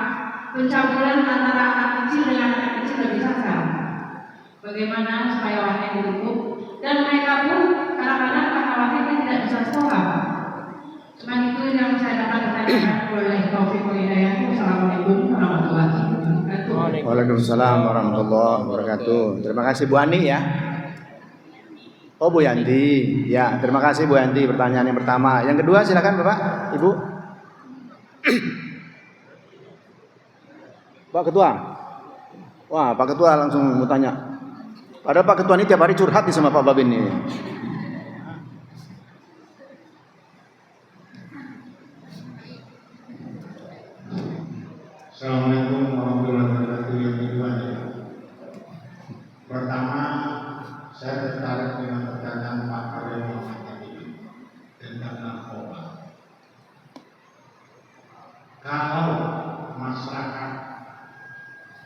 pencabulan antara anak kecil dengan anak kecil lebih sasar. Bagaimana supaya warnet ditutup? Dan mereka pun kadang-kadang karena warnetnya tidak bisa sekolah. Cuma itu yang saya dapat bertanyakan oleh Taufik Hidayat. Assalamualaikum warahmatullahi wabarakatuh. Waalaikumsalam warahmatullahi wabarakatuh. Terima kasih Bu Ani ya. Oh Bu Yanti, ya terima kasih Bu Yanti pertanyaan yang pertama. Yang kedua silakan Bapak, Ibu. Pak Ketua. Wah Pak Ketua langsung mau tanya. Padahal Pak Ketua ini tiap hari curhat nih sama Pak Babin ini. Assalamualaikum warahmatullahi wabarakatuh. Yang kedua, pertama saya tertarik dengan pertanyaan Pak Karyo Muhammad tadi tentang narkoba. Kalau masyarakat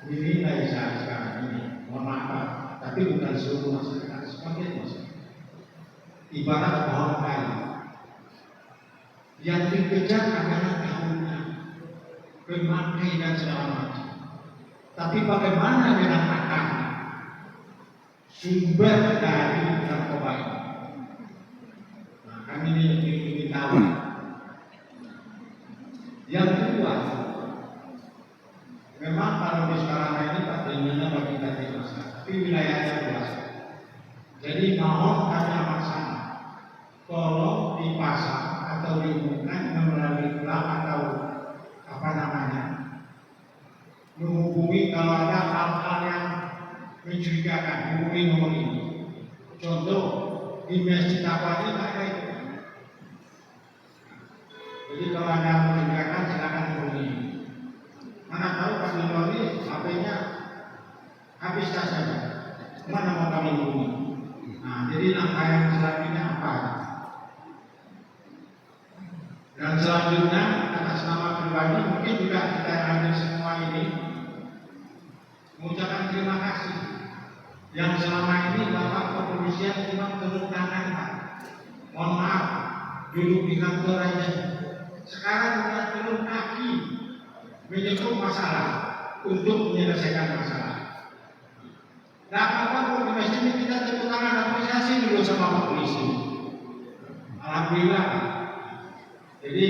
dinilai saat sekarang ini, mohon maaf, tapi bukan seluruh masyarakat, sebagian masyarakat, ibarat pohon kayu yang dikejar adalah daunnya, bermakai dan segala macam. Tapi bagaimana dengan akarnya, sumber dari narkoba ini? Nah, kami ini ingin tahu. Yang kedua, memang kalau di sekarang ini Pak Tentunya bagi kita masalah, tapi wilayahnya luas. Jadi mohon kami amat sama, tolong dipasang atau diumumkan melalui klub atau apa namanya, menghubungi kalau ada hal-hal yang mencurigakan, hubungi nomor ini. Contoh di masjid apa ini tak ada itu. Jadi kalau ada mencurigakan silakan hubungi. Mana tahu Pak Nino ini HP-nya habis saja. Mana mau kami hubungi? Nah, jadi langkah yang selanjutnya apa? Dan selanjutnya atas nama pribadi mungkin juga kita hadir semua ini mengucapkan terima kasih yang selama ini Bapak kepolisian cuma turun tangan Pak. Mohon maaf, duduk di kantor aja. Sekarang sudah turun kaki menyebut masalah untuk menyelesaikan masalah. Nah, apa kalau di masjid ini kita tepuk tangan apresiasi dulu sama Pak Polisi. Alhamdulillah. Jadi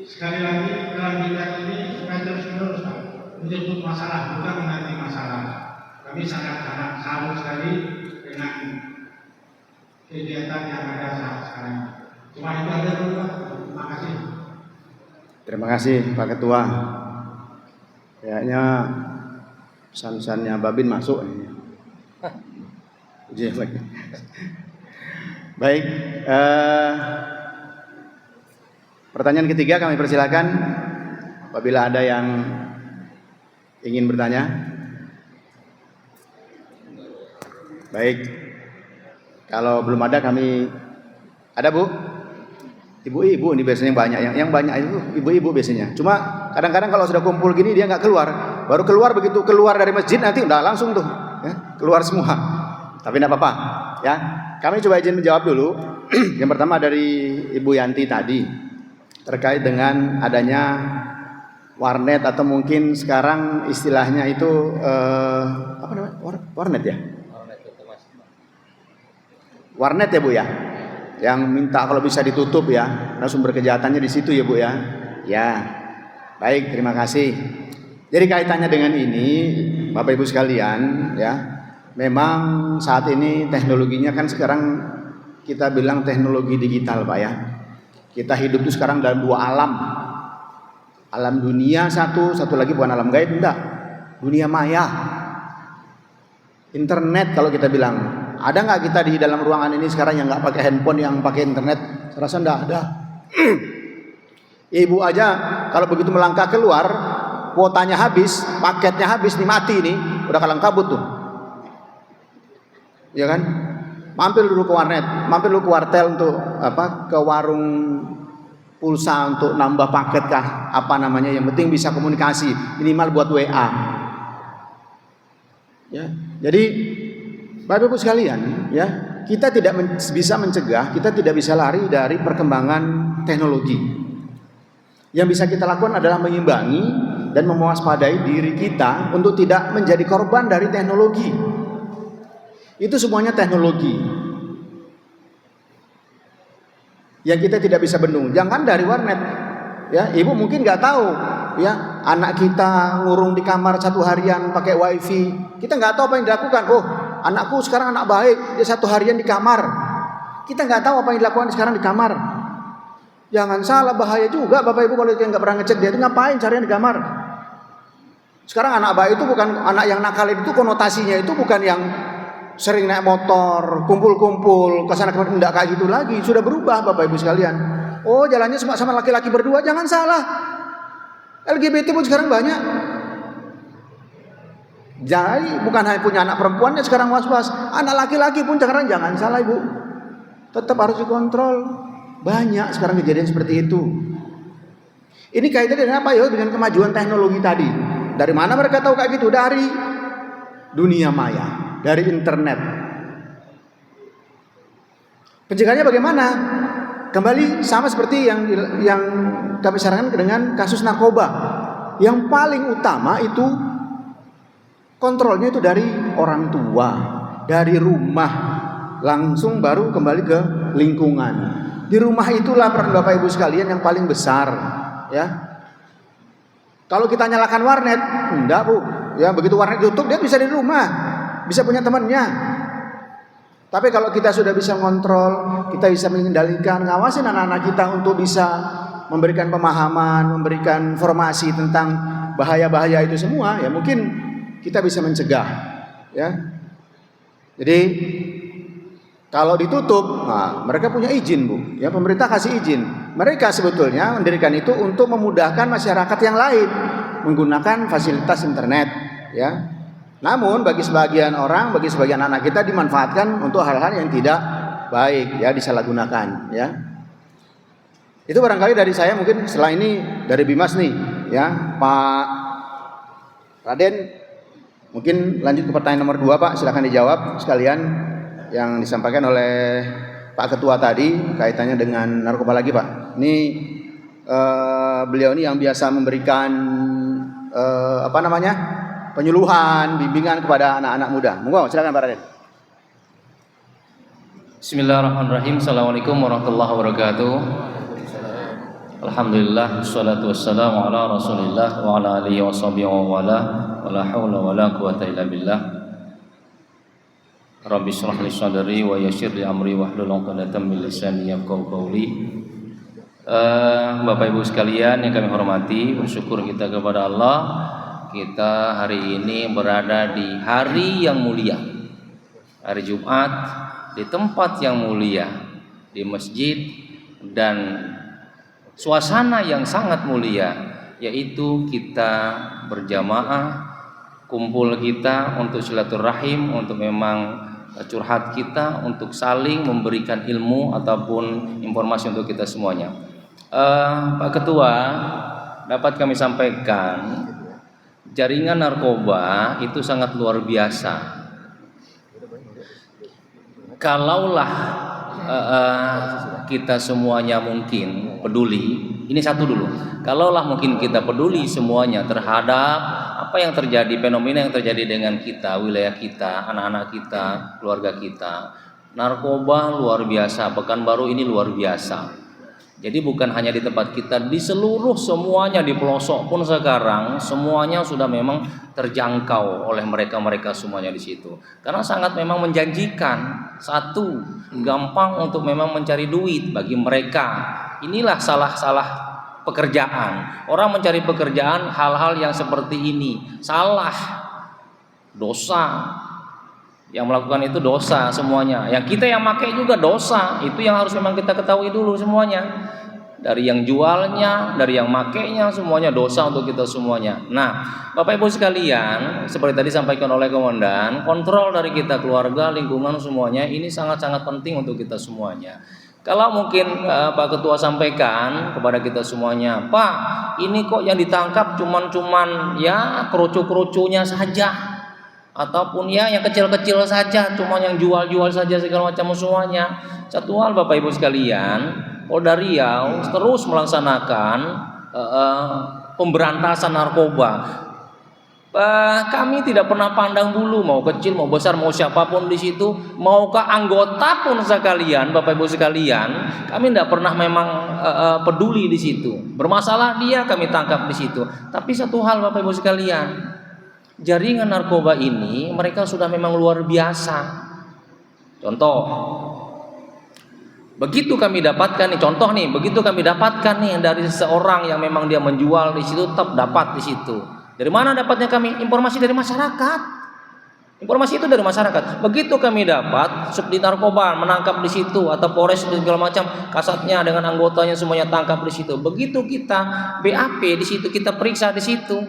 sekali lagi kelanjutan ini supaya terus-menerus menyebut masalah, bukan menanti masalah. Kami sangat-sangat salut sekali dengan kegiatan yang ada saat sekarang. Cuma itu aja dulu Pak. Terima kasih. Terima kasih Pak Ketua. Kayaknya pesan-pesannya Babin masuk ini. Baik, pertanyaan ketiga kami persilakan apabila ada yang ingin bertanya. Baik, kalau belum ada kami ada Bu, ibu-ibu ini biasanya banyak yang banyak itu ibu-ibu biasanya. Cuma kadang-kadang kalau sudah kumpul gini dia nggak keluar, baru keluar begitu keluar dari masjid nanti udah langsung tuh ya, keluar semua. Tapi tidak apa-apa ya. Kami coba izin menjawab dulu. Yang pertama dari Ibu Yanti tadi terkait dengan adanya warnet atau mungkin sekarang istilahnya itu apa namanya? Warnet ya? Warnet ya Bu ya? Yang minta kalau bisa ditutup ya, karena sumber kejahatannya di situ ya Bu ya. Ya. Baik, terima kasih. Jadi kaitannya dengan ini, Bapak Ibu sekalian, ya. Memang saat ini teknologinya kan sekarang kita bilang teknologi digital, Pak ya. Kita hidup itu sekarang dalam dua alam. Alam dunia satu lagi bukan alam gaib, enggak. Dunia maya. Internet kalau kita bilang. Ada nggak kita di dalam ruangan ini sekarang yang nggak pakai handphone, yang pakai internet? Saya rasa enggak ada. Ibu aja kalau begitu melangkah keluar, kuotanya habis, paketnya habis, nih mati nih, udah kalang kabut tuh. Ya kan? Mampir dulu ke warnet, mampir dulu ke wartel untuk ke warung pulsa untuk nambah paket kah, apa namanya, yang penting bisa komunikasi, minimal buat WA. Ya. Jadi Bapak Ibu sekalian, ya, kita tidak bisa mencegah, kita tidak bisa lari dari perkembangan teknologi. Yang bisa kita lakukan adalah mengimbangi dan mewaspadai diri kita untuk tidak menjadi korban dari teknologi. Itu semuanya teknologi yang kita tidak bisa bendung. Jangan dari warnet, ya, ibu mungkin nggak tahu, ya, anak kita ngurung di kamar 1 harian pakai wifi, kita nggak tahu apa yang dilakukan. Oh, anakku sekarang anak baik, dia 1 harian di kamar. Kita nggak tahu apa yang dilakukan sekarang di kamar. Jangan salah, bahaya juga Bapak Ibu kalau nggak pernah ngecek dia itu ngapain carian di kamar. Sekarang anak baik itu bukan anak yang nakal, itu konotasinya itu bukan yang sering naik motor, kumpul-kumpul kesana kemari, enggak kayak gitu lagi. Sudah berubah Bapak Ibu sekalian. Oh, jalannya sama laki-laki berdua, jangan salah. LGBT pun sekarang banyak. Jadi bukan hanya punya anak perempuannya sekarang was-was, anak laki-laki pun sekarang jangan salah Ibu. Tetap harus dikontrol. Banyak sekarang kejadian seperti itu. Ini kaitannya dengan apa ya? Dengan kemajuan teknologi tadi. Dari mana mereka tahu kayak gitu? Dari dunia maya, dari internet. Pencegahannya bagaimana? Kembali sama seperti yang kami sarankan dengan kasus narkoba. Yang paling utama itu kontrolnya itu dari orang tua, dari rumah, langsung baru kembali ke lingkungan. Di rumah itulah peran Bapak Ibu sekalian yang paling besar, ya. Kalau kita nyalakan warnet, enggak Bu, ya, begitu warnet tutup dia bisa di rumah, bisa punya temannya. Tapi kalau kita sudah bisa mengontrol, kita bisa mengendalikan, ngawasin anak-anak kita untuk bisa memberikan pemahaman, memberikan informasi tentang bahaya-bahaya itu semua, ya mungkin kita bisa mencegah, ya. Jadi kalau ditutup, nah, mereka punya izin Bu, ya, pemerintah kasih izin. Mereka sebetulnya mendirikan itu untuk memudahkan masyarakat yang lain menggunakan fasilitas internet, ya. Namun bagi sebagian orang, bagi sebagian anak kita dimanfaatkan untuk hal-hal yang tidak baik, ya, disalahgunakan, ya. Itu barangkali dari saya, mungkin setelah ini dari Bimas nih, ya, Pak Raden, mungkin lanjut ke pertanyaan nomor 2 Pak, silakan dijawab sekalian yang disampaikan oleh Pak Ketua tadi kaitannya dengan narkoba lagi Pak. Ini beliau ini yang biasa memberikan penyuluhan, bimbingan kepada anak-anak muda. Monggo silakan Pak Raden. Bismillahirrahmanirrahim. Assalamualaikum warahmatullahi wabarakatuh. Alhamdulillah, wassalatu wassalamu ala Rasulillah wa ala alihi washabihi wa wala, wala haula wala quwata illa billah. Rabbi shrah li sadri wa yassir li amri wahlul 'uqdatam min lisani yafqahu qawli. Bapak Ibu sekalian yang kami hormati, bersyukur kita kepada Allah, kita hari ini berada di hari yang mulia, hari Jumat, di tempat yang mulia, di masjid, dan suasana yang sangat mulia, yaitu kita berjamaah, kumpul kita untuk silaturahim, untuk memang curhat kita, untuk saling memberikan ilmu ataupun informasi untuk kita semuanya. Pak Ketua, dapat kami sampaikan, jaringan narkoba itu sangat luar biasa. Kalaulah kita semuanya mungkin peduli, Ini satu dulu. Kalaulah mungkin kita peduli semuanya terhadap apa yang terjadi, fenomena yang terjadi dengan kita, wilayah kita, anak-anak kita, keluarga kita. Narkoba luar biasa, Pekanbaru ini luar biasa. Jadi bukan hanya di tempat kita, di seluruh semuanya, di pelosok pun sekarang semuanya sudah memang terjangkau oleh mereka semuanya di situ. Karena sangat memang menjanjikan. Satu, gampang untuk memang mencari duit bagi mereka. Inilah salah pekerjaan. Orang mencari pekerjaan hal-hal yang seperti ini salah, dosa. Yang melakukan itu dosa semuanya. Yang kita yang pakai juga dosa. Itu yang harus memang kita ketahui dulu semuanya. Dari yang jualnya, dari yang makainya, semuanya dosa untuk kita semuanya. Nah, Bapak Ibu sekalian, seperti tadi disampaikan oleh Komandan, kontrol dari kita, keluarga, lingkungan semuanya ini sangat-sangat penting untuk kita semuanya. Kalau mungkin Pak Ketua sampaikan kepada kita semuanya, Pak, ini kok yang ditangkap cuman ya kroco-kroconya saja. Ataupun ya yang kecil-kecil saja, cuma yang jual-jual saja segala macam semuanya. Satu hal Bapak Ibu sekalian, Polda Riau terus melaksanakan pemberantasan narkoba. Kami tidak pernah pandang bulu, mau kecil, mau besar, mau siapapun di situ, mau ke anggota pun sekalian, Bapak Ibu sekalian, kami tidak pernah memang peduli di situ. Bermasalah dia kami tangkap di situ. Tapi satu hal Bapak Ibu sekalian, jaringan narkoba ini mereka sudah memang luar biasa. Contoh, begitu kami dapatkan nih, begitu kami dapatkan nih dari seseorang yang memang dia menjual di situ, tetap dapat di situ. Dari mana dapatnya kami? Informasi dari masyarakat. Informasi itu dari masyarakat. Begitu kami dapat, Subdit Narkoba menangkap di situ atau Polres segala macam, kasatnya dengan anggotanya semuanya tangkap di situ. Begitu kita BAP di situ, kita periksa di situ,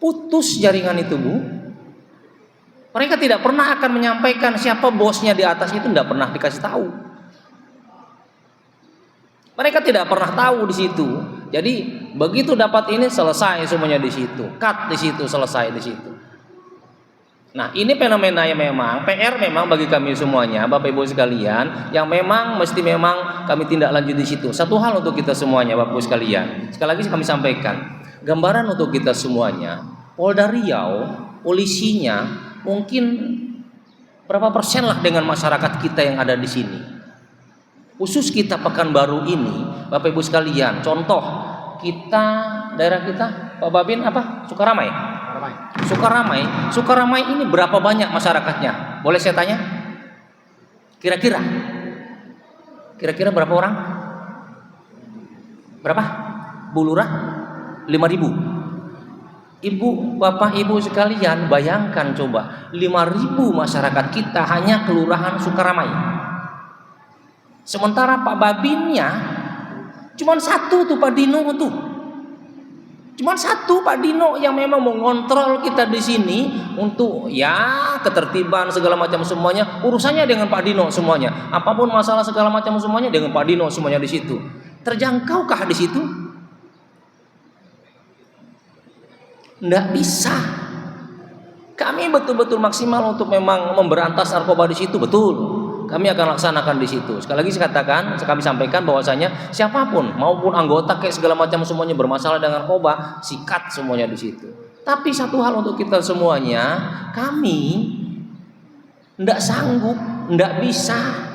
putus jaringan itu, Bu. Mereka tidak pernah akan menyampaikan siapa bosnya di atas itu, tidak pernah dikasih tahu. Mereka tidak pernah tahu di situ. Jadi begitu dapat ini selesai semuanya di situ, cut di situ, selesai di situ. Nah, ini fenomena yang memang PR memang bagi kami semuanya, Bapak Ibu sekalian, yang memang mesti memang kami tindak lanjut di situ. Satu hal untuk kita semuanya, Bapak Ibu sekalian. Sekali lagi kami sampaikan, gambaran untuk kita semuanya, Polda Riau, polisinya mungkin berapa persen lah dengan masyarakat kita yang ada di sini. Khusus kita Pekanbaru ini, Bapak Ibu sekalian, contoh kita, daerah kita, Pak Babin apa? Sukaramai. Sukaramai ini berapa banyak masyarakatnya? Boleh saya tanya? Kira-kira berapa orang? Berapa? Bu Lurah? 5.000. Ibu, Bapak, Ibu sekalian, bayangkan coba 5.000 masyarakat kita hanya kelurahan Sukaramai. Sementara Pak Babinnya cuman satu tuh, Pak Dino tuh. Cuman satu Pak Dino yang memang mengontrol kita di sini untuk ya ketertiban segala macam semuanya, urusannya dengan Pak Dino semuanya. Apapun masalah segala macam semuanya dengan Pak Dino semuanya di situ. Terjangkaukah di situ? Nggak bisa. Kami betul-betul maksimal untuk memang memberantas narkoba di situ, betul. Kami akan laksanakan di situ. Sekali lagi saya katakan, kami sampaikan bahwasanya siapapun maupun anggota kayak segala macam semuanya bermasalah dengan narkoba, sikat semuanya di situ. Tapi satu hal untuk kita semuanya, kami ndak sanggup, ndak bisa.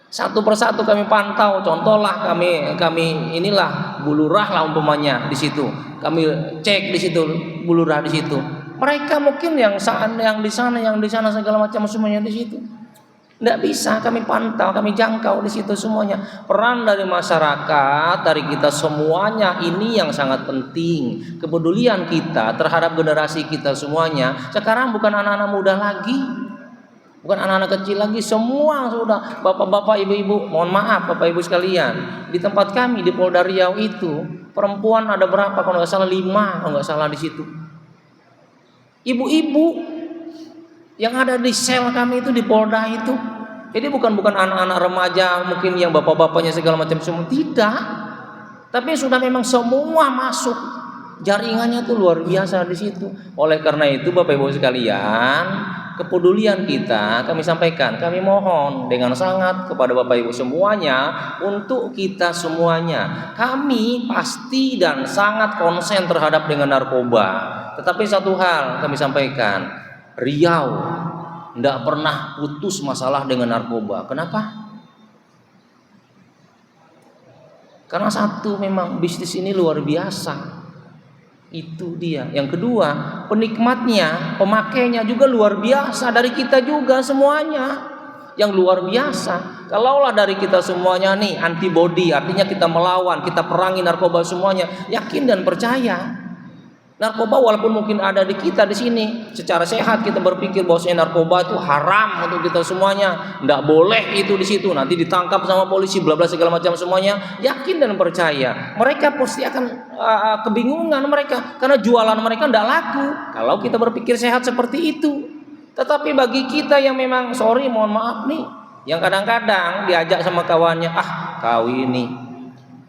Satu persatu kami pantau. Contohlah kami inilah Bu Lurah lah umpamanya di situ. Kami cek di situ Bu Lurah di situ. Mereka mungkin yang di sana segala macam semuanya di situ. Tidak bisa kami pantau, kami jangkau di situ semuanya. Peran dari masyarakat, dari kita semuanya ini yang sangat penting. Kepedulian kita terhadap generasi kita semuanya. Sekarang bukan anak-anak muda lagi, bukan anak-anak kecil lagi, semua sudah bapak-bapak, ibu-ibu. Mohon maaf Bapak Ibu sekalian, di tempat kami di Polda Riau itu perempuan ada berapa? Kalau nggak salah 5, kalau nggak salah di situ. Ibu-ibu yang ada di sel kami itu di Polda itu. Jadi bukan anak-anak remaja mungkin yang bapak-bapaknya segala macam semua, tidak. Tapi sudah memang semua masuk. Jaringannya tuh luar biasa di situ. Oleh karena itu Bapak Ibu sekalian, kepedulian kita kami sampaikan, kami mohon dengan sangat kepada Bapak Ibu semuanya, untuk kita semuanya, kami pasti dan sangat konsen terhadap dengan narkoba. Tetapi satu hal kami sampaikan, Riau tidak pernah putus masalah dengan narkoba. Kenapa? Karena satu, memang bisnis ini luar biasa. Itu dia. Yang kedua, penikmatnya, pemakainya juga luar biasa. Dari kita juga semuanya yang luar biasa. Kalaulah dari kita semuanya nih antibody, artinya kita melawan, kita perangi narkoba semuanya, yakin dan percaya. Narkoba walaupun mungkin ada di kita di sini, secara sehat kita berpikir bahwasanya narkoba itu haram untuk kita semuanya, tidak boleh itu di situ, nanti ditangkap sama polisi, bla bla segala macam semuanya. Yakin dan percaya, mereka pasti akan kebingungan mereka, karena jualan mereka tidak laku kalau kita berpikir sehat seperti itu. Tetapi bagi kita yang memang mohon maaf nih, yang kadang-kadang diajak sama kawannya, kau ini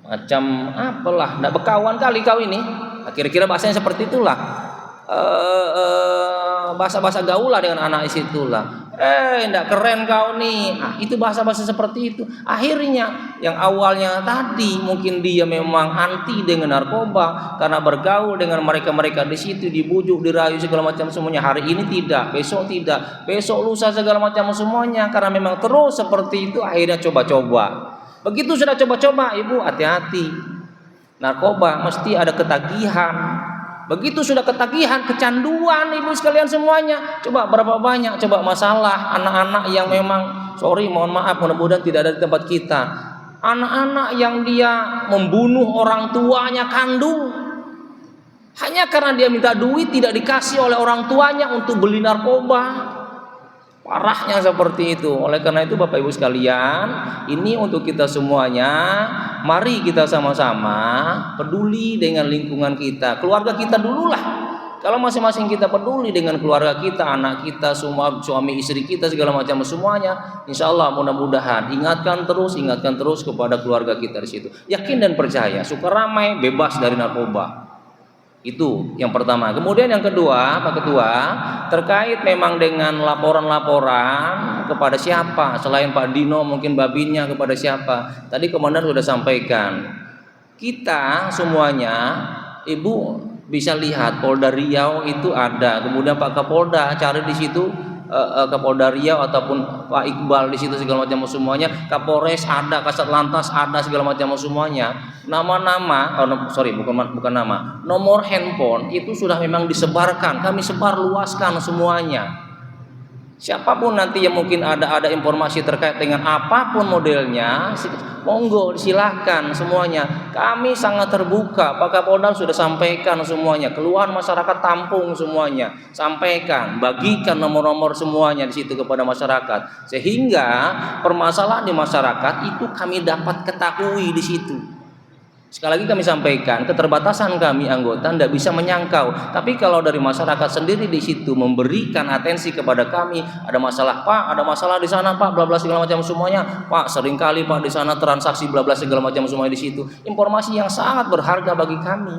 macam apalah, tidak berkawan kali kau ini. Kira-kira bahasanya seperti itulah, bahasa-bahasa gaulah dengan anak situlah. Ndak keren kau nih. Itu bahasa-bahasa seperti itu. Akhirnya yang awalnya tadi mungkin dia memang anti dengan narkoba, karena bergaul dengan mereka-mereka di situ, dibujuk, dirayu segala macam semuanya. Hari ini tidak, besok tidak, besok lusa segala macam semuanya, karena memang terus seperti itu. Akhirnya coba-coba. Begitu sudah coba-coba, ibu hati-hati. Narkoba mesti ada ketagihan. Begitu sudah ketagihan, kecanduan ibu sekalian semuanya. Coba berapa banyak coba masalah anak-anak yang memang mohon maaf, mudah-mudahan tidak ada di tempat kita. Anak-anak yang dia membunuh orang tuanya kandung, hanya karena dia minta duit, tidak dikasih oleh orang tuanya untuk beli narkoba. Parahnya seperti itu. Oleh karena itu Bapak Ibu sekalian, ini untuk kita semuanya, mari kita sama-sama peduli dengan lingkungan kita, keluarga kita dululah. Kalau masing-masing kita peduli dengan keluarga kita, anak kita, semua suami istri kita segala macam semuanya, insya Allah mudah-mudahan ingatkan terus kepada keluarga kita di situ. Yakin dan percaya, suka ramai, bebas dari narkoba. Itu yang pertama. Kemudian yang kedua, Pak Ketua, terkait memang dengan laporan-laporan kepada siapa selain Pak Dino, mungkin Babinnya kepada siapa. Tadi Komandan sudah sampaikan. Kita semuanya, Ibu bisa lihat Polda Riau itu ada. Kemudian Pak Kapolda cari di situ, Kapolda Riau ataupun Pak Iqbal di situ segala macam semuanya. Kapolres ada, Kasat Lantas ada segala macam semuanya. Nama-nama, bukan nama, nomor handphone itu sudah memang disebarkan, kami sebar luaskan semuanya. Siapapun nanti yang mungkin ada informasi terkait dengan apapun modelnya, monggo silahkan semuanya. Kami sangat terbuka. Pak Kapolda sudah sampaikan semuanya. Keluhan masyarakat tampung semuanya, sampaikan, bagikan nomor-nomor semuanya di situ kepada masyarakat, sehingga permasalahan di masyarakat itu kami dapat ketahui di situ. Sekali lagi kami sampaikan, keterbatasan kami anggota tidak bisa menyangkau. Tapi kalau dari masyarakat sendiri di situ memberikan atensi kepada kami, ada masalah Pak, ada masalah di sana Pak, bla bla segala macam semuanya. Pak, seringkali Pak di sana transaksi bla bla segala macam semuanya di situ. Informasi yang sangat berharga bagi kami.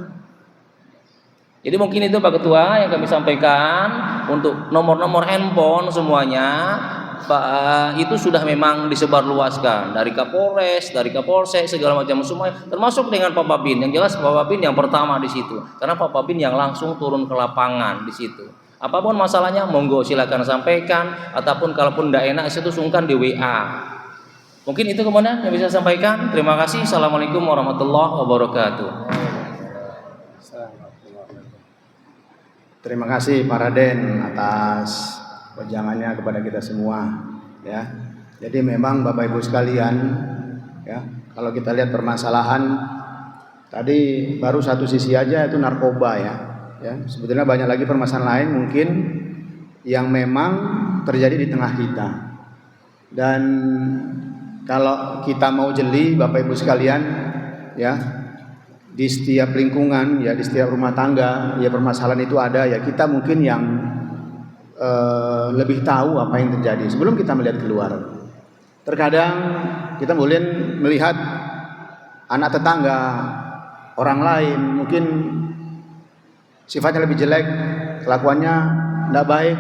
Jadi mungkin itu Pak Ketua yang kami sampaikan untuk nomor-nomor handphone semuanya. Pak, itu sudah memang disebarluaskan dari Kapolres, dari Kapolsek segala macam semua, termasuk dengan Pak Babin. Yang jelas Pak Babin yang pertama di situ, karena Pak Babin yang langsung turun ke lapangan di situ. Apapun masalahnya, monggo silakan sampaikan, ataupun kalaupun tidak enak situ sungkan di WA. Mungkin itu kemudian yang bisa sampaikan. Terima kasih. Assalamualaikum warahmatullahi wabarakatuh. Terima kasih Pak Raden atas wejangannya kepada kita semua, ya. Jadi memang Bapak Ibu sekalian, ya, kalau kita lihat permasalahan tadi baru satu sisi aja itu narkoba, ya. Sebetulnya banyak lagi permasalahan lain mungkin yang memang terjadi di tengah kita. Dan kalau kita mau jeli Bapak Ibu sekalian, ya, di setiap lingkungan, ya, di setiap rumah tangga, ya permasalahan itu ada, ya kita mungkin yang lebih tahu apa yang terjadi sebelum kita melihat keluar. Terkadang kita boleh melihat anak tetangga, orang lain mungkin sifatnya lebih jelek, kelakuannya tidak baik,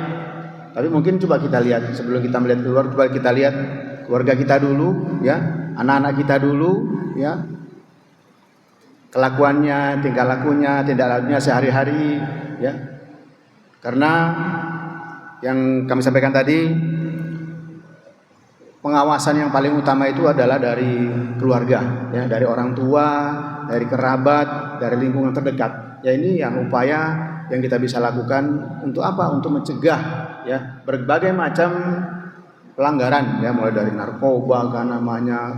Tapi mungkin coba kita lihat sebelum kita melihat keluar, coba kita lihat keluarga kita dulu, ya, anak-anak kita dulu, ya, kelakuannya, tingkah lakunya, tindak lakunya sehari-hari, ya. Karena yang kami sampaikan tadi, pengawasan yang paling utama itu adalah dari keluarga, ya, dari orang tua, dari kerabat, dari lingkungan terdekat. Ya, ini yang upaya yang kita bisa lakukan untuk apa? Untuk mencegah, ya, berbagai macam pelanggaran, ya, mulai dari narkoba, kan namanya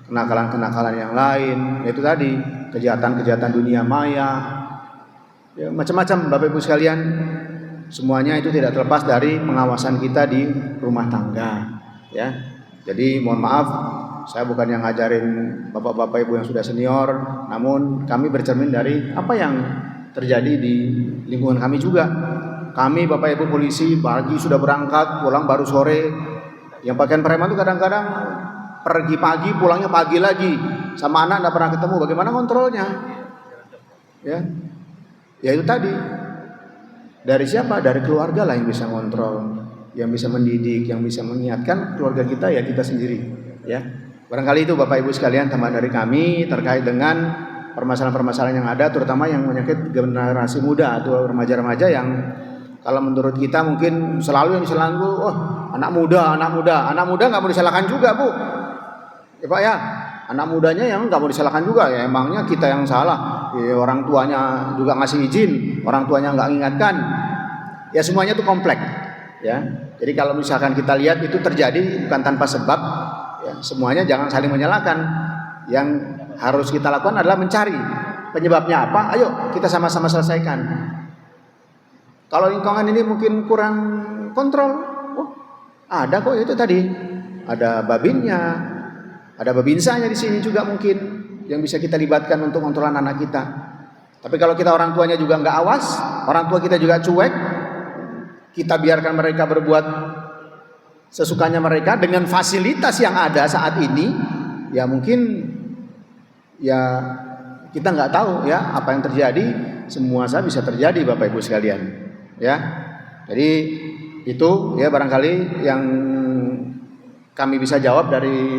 kenakalan-kenakalan yang lain, yaitu tadi kejahatan-kejahatan dunia maya, ya, macam-macam Bapak Ibu sekalian. Semuanya itu tidak terlepas dari pengawasan kita di rumah tangga, ya. Jadi mohon maaf, saya bukan yang ngajarin Bapak-bapak Ibu yang sudah senior, namun kami bercermin dari apa yang terjadi di lingkungan kami juga. Kami Bapak Ibu polisi pagi sudah berangkat, pulang baru sore. Yang pakaian preman itu kadang-kadang pergi pagi, pulangnya pagi lagi. Sama anak tidak pernah ketemu. Bagaimana kontrolnya? Ya, ya itu tadi. Dari siapa? Dari keluarga lah yang bisa kontrol, yang bisa mendidik, yang bisa mengingatkan keluarga kita, ya kita sendiri. Ya, barangkali itu Bapak Ibu sekalian tambahan dari kami terkait dengan permasalahan-permasalahan yang ada, terutama yang menyangkut generasi muda atau remaja-remaja yang kalau menurut kita mungkin selalu yang disalahkan, oh anak muda nggak mau disalahkan juga, Bu. Ya Pak, ya, anak mudanya yang nggak mau disalahkan juga, ya emangnya kita yang salah, ya, orang tuanya juga ngasih izin, orang tuanya nggak mengingatkan, ya semuanya itu kompleks, ya. Jadi kalau misalkan kita lihat itu terjadi bukan tanpa sebab, ya, semuanya jangan saling menyalahkan. Yang harus kita lakukan adalah mencari penyebabnya apa, ayo kita sama-sama selesaikan. Kalau lingkungan ini mungkin kurang kontrol, oh ada kok itu tadi, ada babinnya, ada babinsanya di sini juga mungkin yang bisa kita libatkan untuk kontrol anak kita. Tapi kalau kita orang tuanya juga nggak awas, orang tua kita juga cuek, kita biarkan mereka berbuat sesukanya mereka dengan fasilitas yang ada saat ini, ya mungkin ya kita nggak tahu ya apa yang terjadi. Semua bisa terjadi Bapak Ibu sekalian, ya. Jadi itu ya barangkali yang kami bisa jawab dari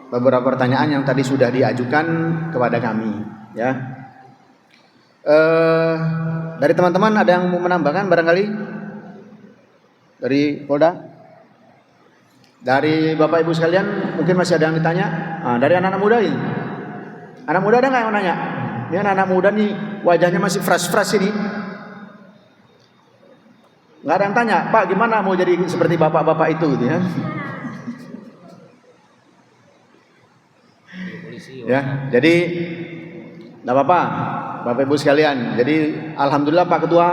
beberapa pertanyaan yang tadi sudah diajukan kepada kami, ya. Dari teman-teman ada yang mau menambahkan barangkali dari Polda? Dari Bapak Ibu sekalian mungkin masih ada yang ditanya. Nah, dari anak-anak muda ini, anak muda ada nggak yang mau nanya? Ini anak-anak muda nih wajahnya masih fresh ini. Nggak ada yang tanya, Pak gimana mau jadi seperti bapak-bapak itu, gitu ya? Ya, jadi nggak apa-apa, Bapak Ibu sekalian. Jadi alhamdulillah Pak Ketua,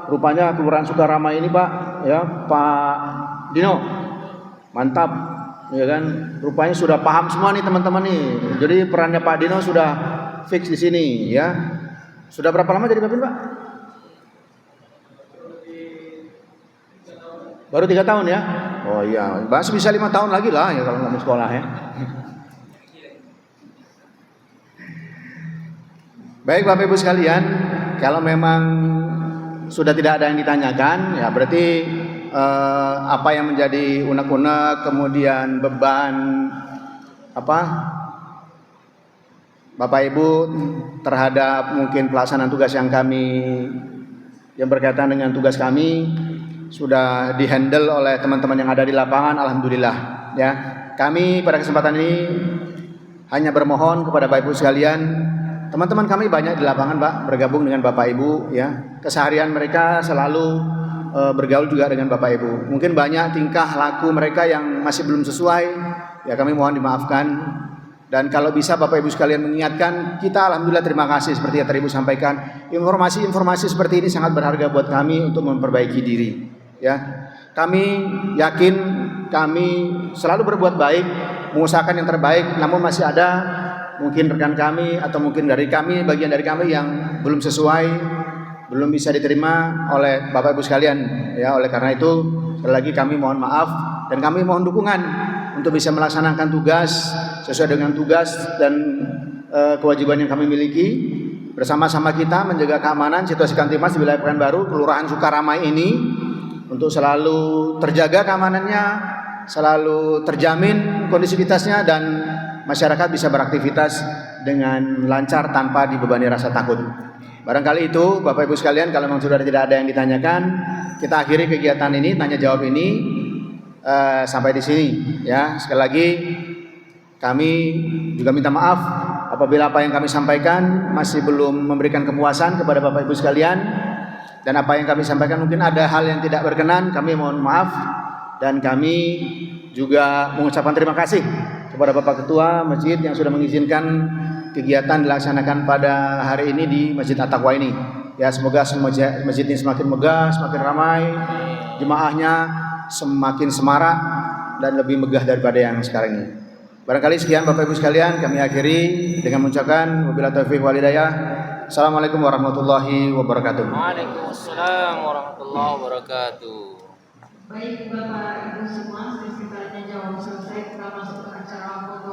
rupanya Kelurahan Sukarama ini Pak, ya Pak Dino, mantap, ya kan? Rupanya sudah paham semua nih teman-teman nih. Jadi perannya Pak Dino sudah fix di sini, ya. Sudah berapa lama jadi Babin Pak? Baru 3 tahun ya? Oh iya, masih bisa 5 tahun lagi lah ya kalau nggak mau sekolah ya. Baik Bapak Ibu sekalian, kalau memang sudah tidak ada yang ditanyakan, ya berarti apa yang menjadi unek-unek, kemudian beban apa Bapak Ibu terhadap mungkin pelaksanaan tugas yang berkaitan dengan tugas kami sudah dihandle oleh teman-teman yang ada di lapangan, alhamdulillah ya. Kami pada kesempatan ini hanya bermohon kepada Bapak Ibu sekalian, teman-teman kami banyak di lapangan Pak, bergabung dengan Bapak Ibu ya. Keseharian mereka selalu bergaul juga dengan Bapak Ibu. Mungkin banyak tingkah laku mereka yang masih belum sesuai, ya kami mohon dimaafkan. Dan kalau bisa Bapak Ibu sekalian mengingatkan, kita alhamdulillah terima kasih seperti yang tadi Ibu sampaikan. Informasi-informasi seperti ini sangat berharga buat kami untuk memperbaiki diri. Ya, kami yakin kami selalu berbuat baik, mengusahakan yang terbaik. Namun masih ada mungkin rekan kami atau mungkin dari kami, bagian dari kami yang belum sesuai, belum bisa diterima oleh Bapak Ibu sekalian. Ya, oleh karena itu sekali lagi kami mohon maaf dan kami mohon dukungan untuk bisa melaksanakan tugas sesuai dengan tugas dan kewajiban yang kami miliki. Bersama-sama kita menjaga keamanan situasi Kamtipmas di wilayah Pekanbaru, Kelurahan Sukarama ini untuk selalu terjaga keamanannya, selalu terjamin kondisivitasnya, dan masyarakat bisa beraktivitas dengan lancar tanpa dibebani rasa takut. Barangkali itu Bapak Ibu sekalian, kalau memang sudah tidak ada yang ditanyakan, kita akhiri kegiatan ini, tanya jawab ini sampai di sini ya. Sekali lagi kami juga minta maaf apabila apa yang kami sampaikan masih belum memberikan kepuasan kepada Bapak Ibu sekalian, dan apa yang kami sampaikan mungkin ada hal yang tidak berkenan, kami mohon maaf. Dan kami juga mengucapkan terima kasih kepada Bapak Ketua Masjid yang sudah mengizinkan kegiatan dilaksanakan pada hari ini di Masjid At-Taqwa ini. Ya, semoga masjid ini semakin megah, semakin ramai, jemaahnya semakin semarak dan lebih megah daripada yang sekarang ini. Barangkali sekian Bapak Ibu sekalian, kami akhiri dengan mengucapkan wabillahi taufiq wal hidayah. Assalamualaikum warahmatullahi wabarakatuh. Waalaikumsalam warahmatullahi wabarakatuh. Baik Bapak Ibu semua, sesi tanya jawab selesai, kita masuk ke acara foto.